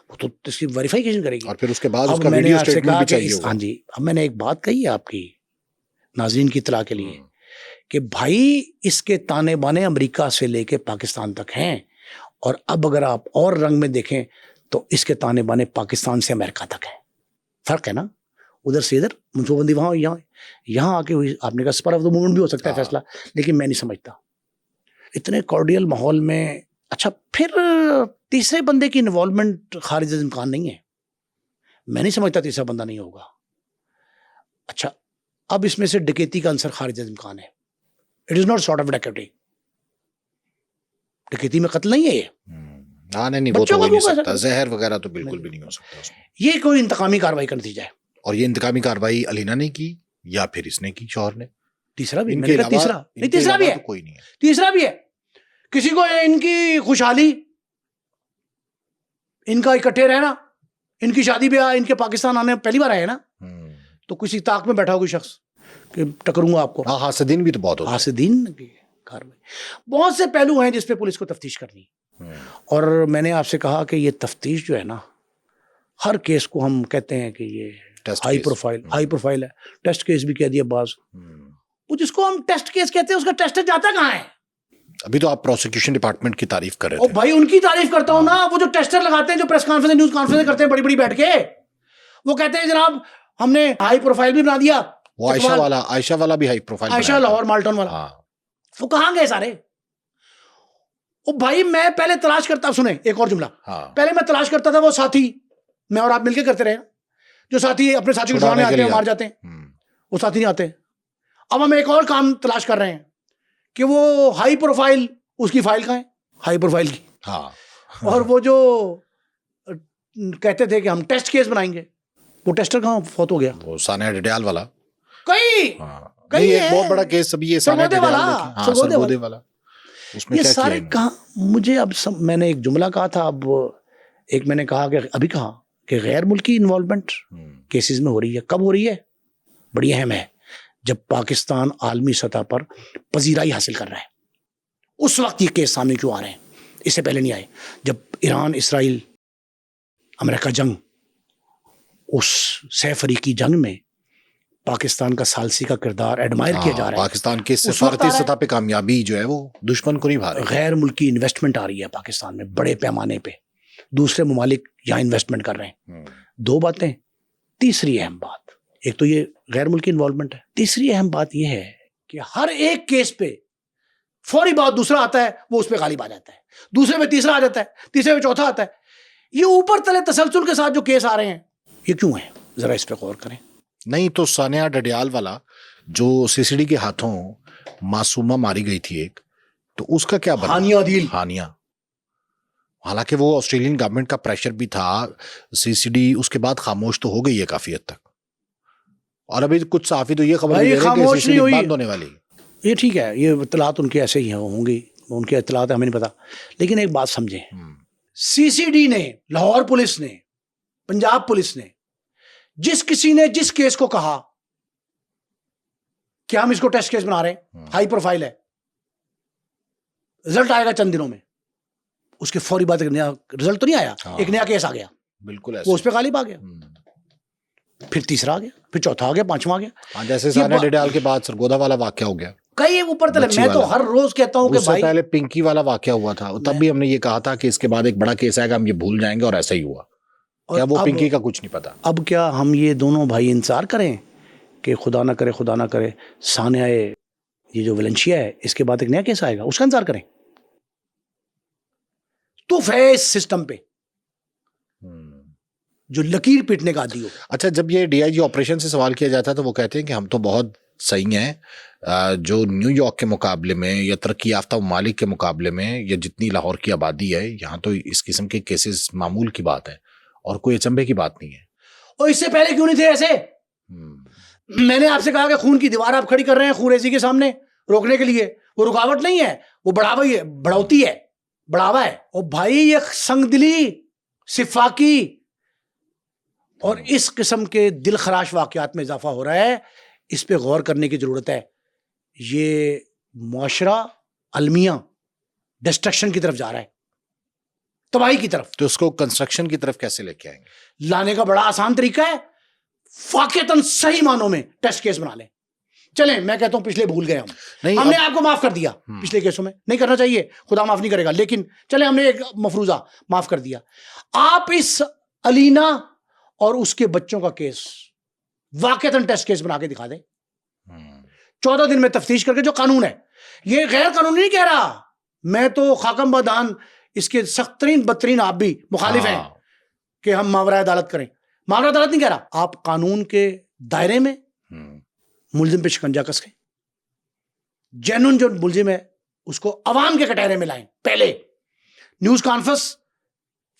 Speaker 2: وہ تو اس کی ویریفیکیشن کرے گی.
Speaker 1: اور پھر اس کے بعد اس کا ویڈیو اسٹیٹمنٹ بھی چاہیے ہوگا.
Speaker 2: ہاں جی, اب میں نے ایک بات کہی ہے آپ کی ناظرین کی اطلاع کے لیے کہ بھائی اس کے تانے بانے امریکہ سے لے کے پاکستان تک ہیں, اور اب اگر آپ اور رنگ میں دیکھیں تو اس کے تانے بانے پاکستان سے امریکہ تک ہیں. فرق ہے نا, ادھر سے ادھر منصوبہ بندی وہاں, یہاں آ کے ہوئی. آپ نے کہا اسپر آف دا مومنٹ بھی ہو سکتا ہے فیصلہ, لیکن میں نہیں سمجھتا اتنے کارڈیل ماحول میں. اچھا, پھر تیسرے بندے کی انوالومنٹ خارج از امکان نہیں ہے, میں نہیں سمجھتا تیسرا بندہ نہیں ہوگا. اچھا, اب اس میں سے ڈکیتی کا عنصر خارج از امکان ہے. It is not sort of ڈکیٹی, ڈکیتی میں قتل نہیں ہے یہ,
Speaker 1: نہیں وہ تو ہو نہیں سکتا, زہر وغیرہ تو بالکل بھی نہیں ہو سکتا اس میں.
Speaker 2: یہ کوئی انتقامی کاروائی کا نتیجہ ہے.
Speaker 1: اور یہ انتقامی کاروائی علینا نے کی یا پھر اس نے کی, شوہر نے.
Speaker 2: تیسرا بھی, تیسرا بھی ہے,
Speaker 1: کوئی نہیں ہے,
Speaker 2: تیسرا بھی ہے. کسی کو ان کی خوشحالی, ان کا اکٹھے رہنا, ان کی شادی بیاہ, ان کے پاکستان آنے پہلی بار آئے نا, تو کسی طاق میں بیٹھا ہو کوئی شخص کہ ٹکروں گا آپ کو.
Speaker 1: حاسدین بھی تو بہت ہوتے ہیں,
Speaker 2: حاسدین کی کاروائی, بہت سے پہلو ہیں جس پہ پولیس کو تفتیش کرنی. اور میں نے آپ سے کہا کہ یہ تفتیش جو ہے نا, ہر کیس کو ہم کہتے ہیں کہ یہ ہائی پروفائل ہے, ٹیسٹ کیس بھی کہہ دیا بعض. وہ جس کو ہم ٹیسٹ کیس کہتے ہیں اس کا ٹیسٹ جاتا کہاں ہے؟
Speaker 1: ابھی تو آپ پروسیکیوشن ڈپارٹمنٹ کی تعریف کر رہے تھے.
Speaker 2: بھائی ان کی تعریف کرتا ہوں نا, وہ جو ٹیسٹر لگاتے ہیں, جو پریس کانفرنس, نیوز کانفرنس کرتے ہیں بڑی بڑی بیٹھ کے, وہ کہتے ہیں جناب ہم نے ہائی پروفائل بھی بنا دیا.
Speaker 1: وہ عائشہ والا بھی ہائی پروفائل,
Speaker 2: عائشہ لاہور مالٹن والا, وہ کہاں گئے سارے؟ وہ بھائی میں پہلے تلاش کرتا, سنیں ایک اور جملہ, پہلے میں تلاش کرتا تھا وہ ساتھی, میں اور آپ مل کے کرتے رہے, جو ساتھی اپنے ساتھی کو چھڑانے آتے ہیں مار جاتے ہیں, وہ ساتھی نہیں آتے. اب ہم ایک اور کام تلاش کر رہے ہیں کہ وہ ہائی پروفائل, اس کی فائل کہاں ہے ہائی پروفائل کی. اور وہ جو کہتے تھے کہ ہم ٹیسٹ کیس بنائیں گے, وہ ٹیسٹر کہاں فوت ہو گیا؟
Speaker 1: وہ ثانیہ ڈڈیال والا,
Speaker 2: کئی
Speaker 1: ایک بہت بڑا کیس ابھی یہ ثانیہ ڈڈیال والا, اس میں
Speaker 2: یہ سارے کہاں. مجھے اب میں نے ایک جملہ کہا تھا, اب ایک میں نے کہا کہ ابھی کہا کہ غیر ملکی انوالومنٹ کیسز میں ہو رہی ہے. کب ہو رہی ہے؟ بڑی اہم ہے, جب پاکستان عالمی سطح پر پذیرائی حاصل کر رہا ہے, اس وقت یہ کیس سامنے کیوں آ رہے ہیں, اس سے پہلے نہیں آئے. جب ایران اسرائیل امریکہ جنگ, اس سہ فریقی جنگ میں پاکستان کا ثالثی کا کردار ایڈمائر کیا جا رہا ہے.
Speaker 1: پاکستان کے سفارتی سطح پہ کامیابی جو ہے وہ دشمن کو نہیں بھا رہی.
Speaker 2: غیر ملکی انویسٹمنٹ آ رہی ہے پاکستان میں بڑے پیمانے پہ, دوسرے ممالک یہاں انویسٹمنٹ کر رہے ہیں. 2 باتیں. تیسری اہم بات, ایک تو یہ غیر ملکی انوالومنٹ ہے, تیسری اہم بات یہ ہے کہ ہر ایک کیس پہ فوری بعد دوسرا آتا ہے وہ اس پہ غالب آ جاتا ہے, دوسرے میں تیسرا آ جاتا ہے, تیسرے میں چوتھا آتا ہے. یہ اوپر تلے تسلسل کے ساتھ جو کیس آ رہے ہیں یہ کیوں ہیں, ذرا اس پہ غور کریں.
Speaker 1: نہیں تو ثانیہ ڈڈیال والا جو سی سی ڈی کے ہاتھوں معصومہ ماری گئی تھی ایک, تو اس کا کیا بنا؟
Speaker 2: ہانیہ عدیل.
Speaker 1: ہانیہ, حالانکہ وہ آسٹریلین گورنمنٹ کا پریشر بھی تھا, سی سی ڈی اس کے بعد خاموش تو ہو گئی ہے کافی حد تک, اور ابھی کچھ صحافی تو یہ خبر بھی دے رہے ہیں کہ سی سی ڈی بند ہونے والی.
Speaker 2: یہ ٹھیک ہے, یہ اطلاعات ان کے ایسے ہی ہوں گی, ان کے اطلاعات ہمیں نہیں پتا. لیکن ایک بات سمجھیں, سی سی ڈی نے, لاہور پولیس نے, پنجاب پولیس نے, جس کسی نے جس کیس کو کہا کہ ہم اس کو ٹیسٹ کیس بنا رہے ہیں, ہائی پروفائل ہے, رزلٹ آئے گا چند دنوں میں, اس کے فوری بعد ایک نیا رزلٹ تو نہیں آیا, ایک نیا کیس آ گیا,
Speaker 1: بالکل
Speaker 2: وہ اس پہ غالب آ گیا, پھر تیسرا آ گیا, پھر چوتھا آ گیا, پانچواں آ گیا.
Speaker 1: جیسے ثانیہ ڈڈیال کے بعد سرگودا والا واقعہ ہو گیا,
Speaker 2: کئی اوپر تلے. میں تو ہر روز کہتا ہوں کہ بھائی,
Speaker 1: پہلے پنکی والا واقعہ ہوا تھا, تب بھی ہم نے یہ کہا تھا کہ اس کے بعد ایک بڑا کیس آئے گا, ہم یہ بھول جائیں گے, اور ایسا ہی ہوا. کیا وہ پنکی کا کچھ نہیں پتا؟
Speaker 2: اب کیا ہم یہ دونوں بھائی انتظار کریں کہ خدا نہ کرے ثانیہ یہ جو ویلنشیا ہے اس کے بعد ایک نیا کیس آئے گا, اس کا انتظار کریں؟ تو فیس سسٹم پہ جو لکیر پیٹنے کا عادی ہو.
Speaker 1: اچھا, جب یہ ڈی آئی جی آپریشن سے سوال کیا جاتا ہے تو وہ کہتے ہیں کہ ہم تو بہت صحیح ہیں, جو نیو یارک کے مقابلے میں یا ترقی یافتہ ممالک کے مقابلے میں یا جتنی لاہور کی آبادی ہے, یہاں تو اس قسم کے کیسز معمول کی بات ہے اور کوئی اچنبے کی بات نہیں ہے.
Speaker 2: اور اس سے پہلے کیوں نہیں تھے ایسے؟ میں نے آپ سے کہا کہ خون کی دیوار آپ کھڑی کر رہے ہیں خونریزی کے سامنے روکنے کے لیے, وہ رکاوٹ نہیں ہے, وہ بڑھاوا ہی ہے, بڑھوتی ہے, بڑھاوا ہے. اور بھائی یہ سنگ دلی, سفاکی اور اس قسم کے دل خراش واقعات میں اضافہ ہو رہا ہے, اس پہ غور کرنے کی ضرورت ہے. یہ معاشرہ المیہ ڈسٹرکشن کی طرف جا رہا ہے, تباہی کی طرف.
Speaker 1: تو اس کو کنسٹرکشن کی طرف کیسے لے کے آئیں گے؟
Speaker 2: لانے کا بڑا آسان طریقہ ہے, واقعتاً صحیح معنوں میں ٹیسٹ کیس بنا لیں. چلیں, میں کہتا ہوں پچھلے بھول گئے ہم نے آپ کو معاف کر دیا پچھلے کیسوں میں, نہیں کرنا چاہیے, خدا معاف نہیں کرے گا, لیکن چلیں ہم نے ایک مفروضہ معاف کر دیا. آپ اس علینا اور اس کے بچوں کا کیس واقعتاً ٹیسٹ کیس بنا کے دکھا دیں 14 دن میں تفتیش کر کے, جو قانون ہے. یہ غیر قانونی نہیں کہہ رہا میں, تو خاکم بدان اس کے سخت ترین بدترین آپ بھی مخالف ہیں کہ ہم ماورائے عدالت کریں. ماورائے عدالت نہیں کہہ رہا, آپ قانون کے دائرے میں ملزم پہ شکنجا کس کے, جینون جو ملزم ہے اس کو عوام کے کٹہرے میں لائیں. پہلے نیوز کانفرنس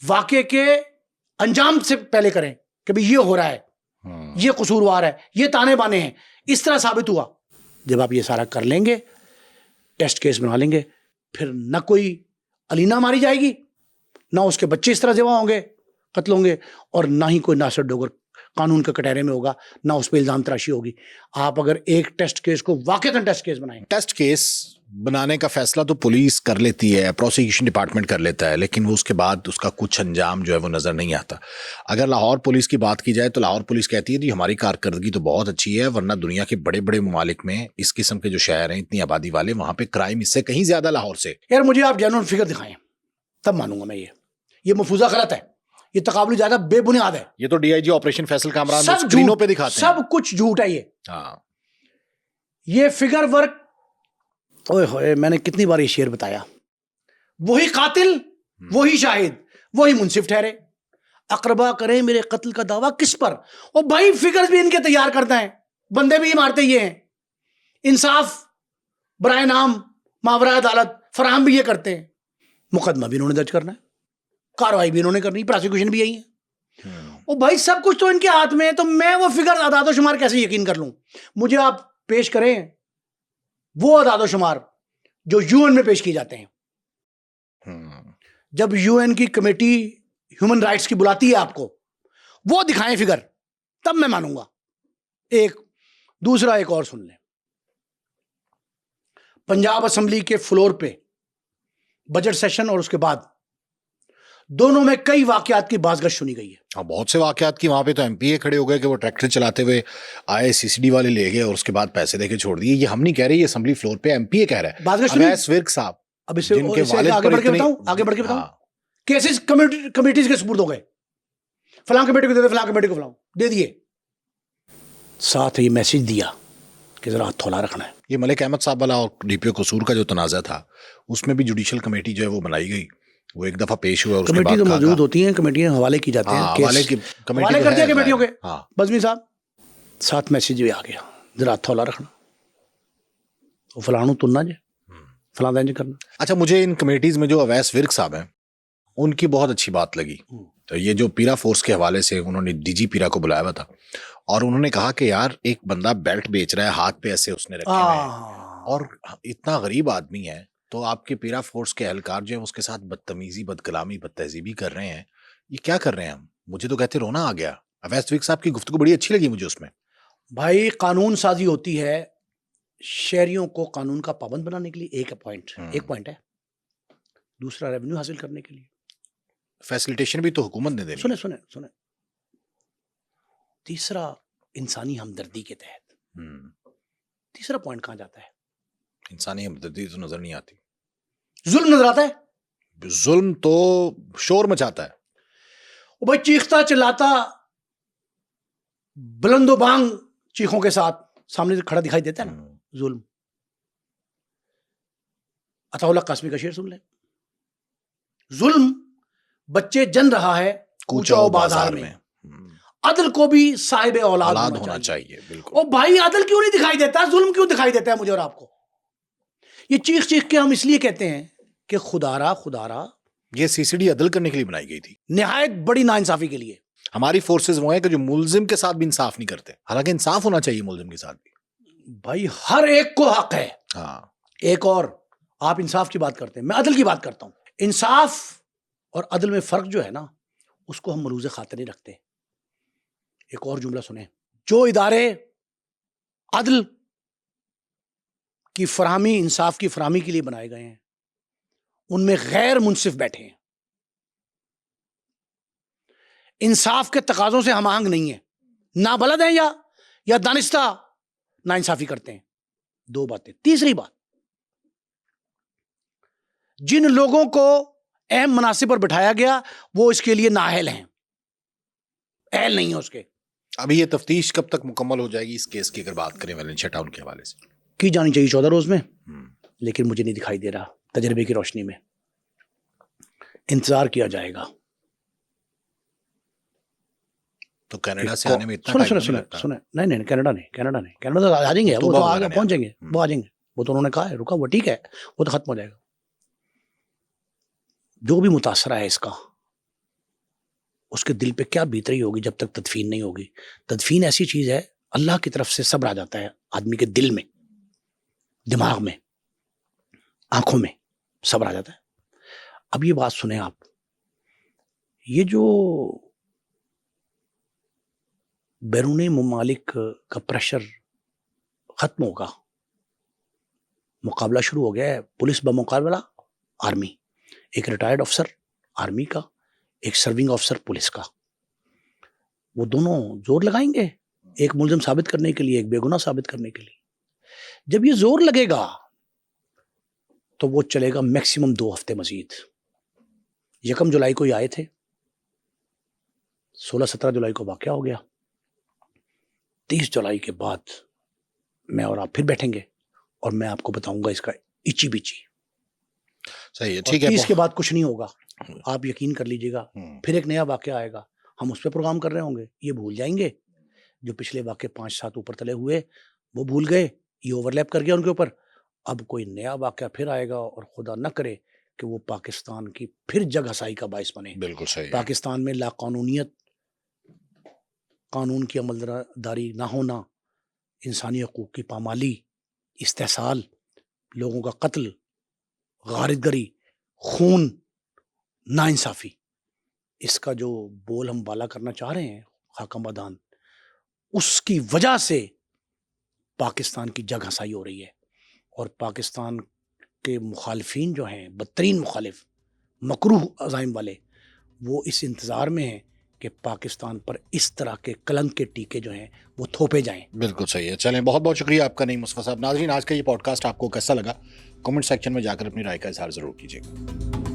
Speaker 2: واقعے کے انجام سے پہلے کریں کہ بھی یہ ہو رہا ہے, یہ قصوروار ہے, یہ تانے بانے ہیں. اس طرح ثابت ہوا. جب آپ یہ سارا کر لیں گے, ٹیسٹ کیس بنا لیں گے, پھر نہ کوئی علینا ماری جائے گی, نہ اس کے بچے اس طرح زیوا ہوں گے, قتل ہوں گے, اور نہ ہی کوئی ناصر ڈوگر قانون کے کٹہرے میں ہوگا, نہ اس پہ الزام تراشی ہوگی. آپ اگر ایک ٹیسٹ کیس کو واقعتاً ٹیسٹ کیس بنائیں.
Speaker 1: ٹیسٹ کیس بنانے کا فیصلہ تو پولیس کر لیتی ہے, پروسیکیوشن ڈپارٹمنٹ کر لیتا ہے, لیکن وہ اس کے بعد اس کا کچھ انجام جو ہے وہ نظر نہیں آتا. اگر لاہور پولیس کی بات کی جائے تو لاہور پولیس کہتی ہے جی ہماری کارکردگی تو بہت اچھی ہے, ورنہ دنیا کے بڑے بڑے ممالک میں اس قسم کے جو شہر ہیں اتنی آبادی والے, وہاں پہ کرائم اس سے کہیں زیادہ لاہور سے.
Speaker 2: یار مجھے آپ جینوئن فگر دکھائیں تب مانوں گا میں. یہ مفروضہ غلط ہے, یہ تقابلی زیادہ بے بنیاد ہے.
Speaker 1: یہ تو D I G operation Faisal Kamran اسکرینوں پہ دکھاتے ہیں,
Speaker 2: سب کچھ جھوٹ ہے. یہ فگر ورک, اوئے ہوئے, میں نے کتنی بار یہ شعر بتایا, وہی قاتل, وہی شاہد, وہی منصف ٹھہرے, اقربا کریں میرے قتل کا دعویٰ کس پر. اور بھائی فگرز بھی ان کے تیار کرتا ہے, بندے بھی مارتے یہ ہیں, انصاف برائے نام ماورائے عدالت فراہم بھی یہ کرتے ہیں, مقدمہ بھی انہوں نے درج کرنا ہے, کاروائی بھی انہوں نے کرنی, پروسیکیوشن بھی یہی ہے. اور بھائی سب کچھ تو ان کے ہاتھ میں ہے, تو میں وہ فگر اعداد و شمار کیسے یقین کر لوں؟ مجھے آپ پیش کریں وہ اعداد و شمار جو یو این میں پیش کی جاتے ہیں. جب یو این کی کمیٹی ہیومن رائٹس کی بلاتی ہے آپ کو, وہ دکھائیں فگر, تب میں مانوں گا. ایک دوسرا ایک اور سن لیں, پنجاب اسمبلی کے فلور پہ بجٹ سیشن اور اس کے بعد دونوں میں کئی واقعات کی بازگشت سنی گئی ہے.
Speaker 1: بہت سے واقعات کی, وہاں پہ تو ایم پی اے کھڑے ہو گئے کہ وہ ٹریکٹر چلاتے ہوئے آئے, سی سی ڈی والے لے گئے اور اس کے بعد پیسے دے کے چھوڑ دیے. یہ ہم نہیں کہہ رہے, یہ اسمبلی فلور پہ ایم پی اے کہہ رہا ہے.
Speaker 2: بازگشت
Speaker 1: ورک صاحب,
Speaker 2: اب اس سے آگے بڑھ کے بتاؤں, کیسز کمیٹیز کے سپرد ہو گئے, فلاں کمیٹی کو دے دے, فلاں کمیٹی کو فلاں دے دیے. ساتھ یہ میسج دیا کہ ذرا ہتھولا رکھنا ہے.
Speaker 1: یہ ملک احمد صاحب والا اور DPO قصور کا جو تنازع تھا اس میں بھی جوڈیشل کمیٹی جو ہے وہ بنائی گئی, وہ ایک دفعہ پیش ہوا.
Speaker 2: کمیٹی تو موجود ہوتی ہیں, کمیٹیاں حوالے کی جاتے ہیں, حوالے کر دیا کمیٹیوں کے. بزمی صاحب ساتھ میسیج بھی آ گیا, ذرا ہتھولا رکھنا, وہ فلانو تننا جے فلاں دیں کرنا.
Speaker 1: اچھا, مجھے ان کمیٹیز میں جو اویس ورک صاحب ہیں ان کی بہت اچھی بات لگی. تو یہ جو پیرا فورس کے حوالے سے انہوں نے DG پیرا کو بلایا ہوا تھا اور انہوں نے کہا کہ یار ایک بندہ بیلٹ بیچ رہا ہے, ہاتھ پہ ایسے اس نے رکھے ہوئے ہیں اور اتنا غریب آدمی ہے, تو آپ کے پیرا فورس کے اہلکار جو ہیں اس کے ساتھ بدتمیزی, بد کلامی, بد تہذیبی کر رہے ہیں. یہ کیا کر رہے ہیں ہم؟ مجھے تو کہتے رونا آ گیا. اویس ورک صاحب کی گفتگو بڑی اچھی لگی مجھے اس میں.
Speaker 2: بھائی قانون سازی ہوتی ہے شہریوں کو قانون کا پابند بنانے کے لیے, ایک پوائنٹ ہے. دوسرا ریونیو حاصل کرنے کے لیے.
Speaker 1: فیسلیٹیشن بھی تو حکومت نے دینی.
Speaker 2: سنیں. تیسرا انسانی ہمدردی کے تحت. تیسرا پوائنٹ کہاں جاتا ہے؟
Speaker 1: انسانی ہمدردی تو نظر نہیں آتی.
Speaker 2: ظلم نظر آتا ہے.
Speaker 1: ظلم تو شور مچاتا ہے.
Speaker 2: وہ بھائی چیختا چلاتا بلند و بانگ چیخوں کے ساتھ سامنے سے کھڑا دکھائی دیتا ہے نا, ظلم. عطا اللہ قاسمی کا شعر سن لیں. ظلم بچے جن رہا ہے کوچہ و بازار میں, عدل کو بھی صاحب اولاد ہونا چاہیے.
Speaker 1: بالکل.
Speaker 2: او بھائی عدل کیوں نہیں دکھائی دیتا, ظلم کیوں دکھائی دیتا ہے مجھے اور آپ کو؟ یہ چیخ کے ہم اس لیے کہتے ہیں کہ خدا را
Speaker 1: یہ CCD عدل کرنے کے لیے بنائی گئی تھی,
Speaker 2: نہایت بڑی ناانصافی کے لیے.
Speaker 1: ہماری فورسز وہ ہیں کہ جو ملزم کے ساتھ بھی انصاف نہیں کرتے, حالانکہ انصاف ہونا چاہیے ملزم کے ساتھ بھی.
Speaker 2: بھائی ہر ایک کو حق ہے.
Speaker 1: ہاں.
Speaker 2: ایک اور, آپ انصاف کی بات کرتے ہیں, میں عدل کی بات کرتا ہوں. انصاف اور عدل میں فرق جو ہے نا, اس کو ہم ملوز خاطر نہیں رکھتے. ایک اور جملہ سنیں, جو ادارے عدل کی فراہمی, انصاف کی فراہمی کے لیے بنائے گئے ہیں, ان میں غیر منصف بیٹھے ہیں, انصاف کے تقاضوں سے ہم آہنگ نہیں ہیں, نابلد ہیں یا دانستہ ناانصافی کرتے ہیں. دو باتیں. تیسری بات, جن لوگوں کو اہم مناصب پر بٹھایا گیا وہ اس کے لیے نااہل ہیں, اہل نہیں ہیں اس کے.
Speaker 1: ابھی یہ تفتیش کب تک مکمل ہو جائے گی اس کیس کی, اگر بات کریں ویلنسیا ٹاؤن کے حوالے سے؟
Speaker 2: کی جانی چاہیے 14 روز میں, لیکن مجھے نہیں دکھائی دے رہا. تجربے کی روشنی میں انتظار کیا جائے گا.
Speaker 1: تو کینیڈا سے آنے میں اتنا
Speaker 2: سنیں نہیں کینیڈا تو آ جائیں گے, وہ تو آگے پہنچ جائیں گے, وہ آ جائیں گے. وہ تو انہوں نے کہا ہے رکا, وہ ٹھیک ہے, وہ تو ختم ہو جائے گا. جو بھی متاثرہ ہے اس کا, اس کے دل پہ کیا بیتری ہوگی جب تک تدفین نہیں ہوگی. تدفین ایسی چیز ہے, اللہ کی طرف سے صبر آ جاتا ہے آدمی کے دل میں, دماغ میں, آنکھوں میں صبر آ جاتا ہے. اب یہ بات سنیں آپ, یہ جو بیرونی ممالک کا پریشر ختم ہوگا, مقابلہ شروع ہو گیا ہے. پولیس بمقابلہ آرمی, ایک ریٹائرڈ افسر آرمی کا, ایک سرونگ افسر پولیس کا, وہ دونوں زور لگائیں گے ایک ملزم ثابت کرنے کے لیے, ایک بے گناہ ثابت کرنے کے لیے. جب یہ زور لگے گا تو وہ چلے گا میکسیمم 2 ہفتے مزید. 1 جولائی کو یہ آئے تھے, 16-17 جولائی کو واقعہ ہو گیا. 30 جولائی کے بعد میں اور آپ پھر بیٹھیں گے اور میں آپ کو بتاؤں گا اس کا اچی بیچی.
Speaker 1: صحیح ہے, ٹھیک ہے.
Speaker 2: 30 کے بعد کچھ نہیں ہوگا, آپ یقین کر لیجئے گا. پھر ایک نیا واقعہ آئے گا, ہم اس پہ پروگرام کر رہے ہوں گے. یہ بھول جائیں گے جو پچھلے واقعے 5-7 اوپر تلے ہوئے, وہ بھول گئے, یہ اوور لیپ کر گیا ان کے اوپر. اب کوئی نیا واقعہ پھر آئے گا اور خدا نہ کرے کہ وہ پاکستان کی پھر جگ ہسائی کا باعث بنے.
Speaker 1: بالکل صحیح.
Speaker 2: پاکستان میں لا قانونیت, قانون کی عمل داری نہ ہونا, انسانی حقوق کی پامالی, استحصال, لوگوں کا قتل, غارت گری, خون, ناانصافی, اس کا جو بول ہم بالا کرنا چاہ رہے ہیں خاکم بادان, اس کی وجہ سے پاکستان کی جگ ہسائی ہو رہی ہے. اور پاکستان کے مخالفین جو ہیں, بدترین مخالف, مکروہ عزائم والے, وہ اس انتظار میں ہیں کہ پاکستان پر اس طرح کے کلنک کے ٹیکے جو ہیں وہ تھوپے جائیں.
Speaker 1: بالکل صحیح ہے. چلیں, بہت بہت شکریہ آپ کا نعیم مصطفیٰ صاحب. ناظرین, آج کا یہ پوڈ کاسٹ آپ کو کیسا لگا؟ کمنٹ سیکشن میں جا کر اپنی رائے کا اظہار ضرور کیجیے گا.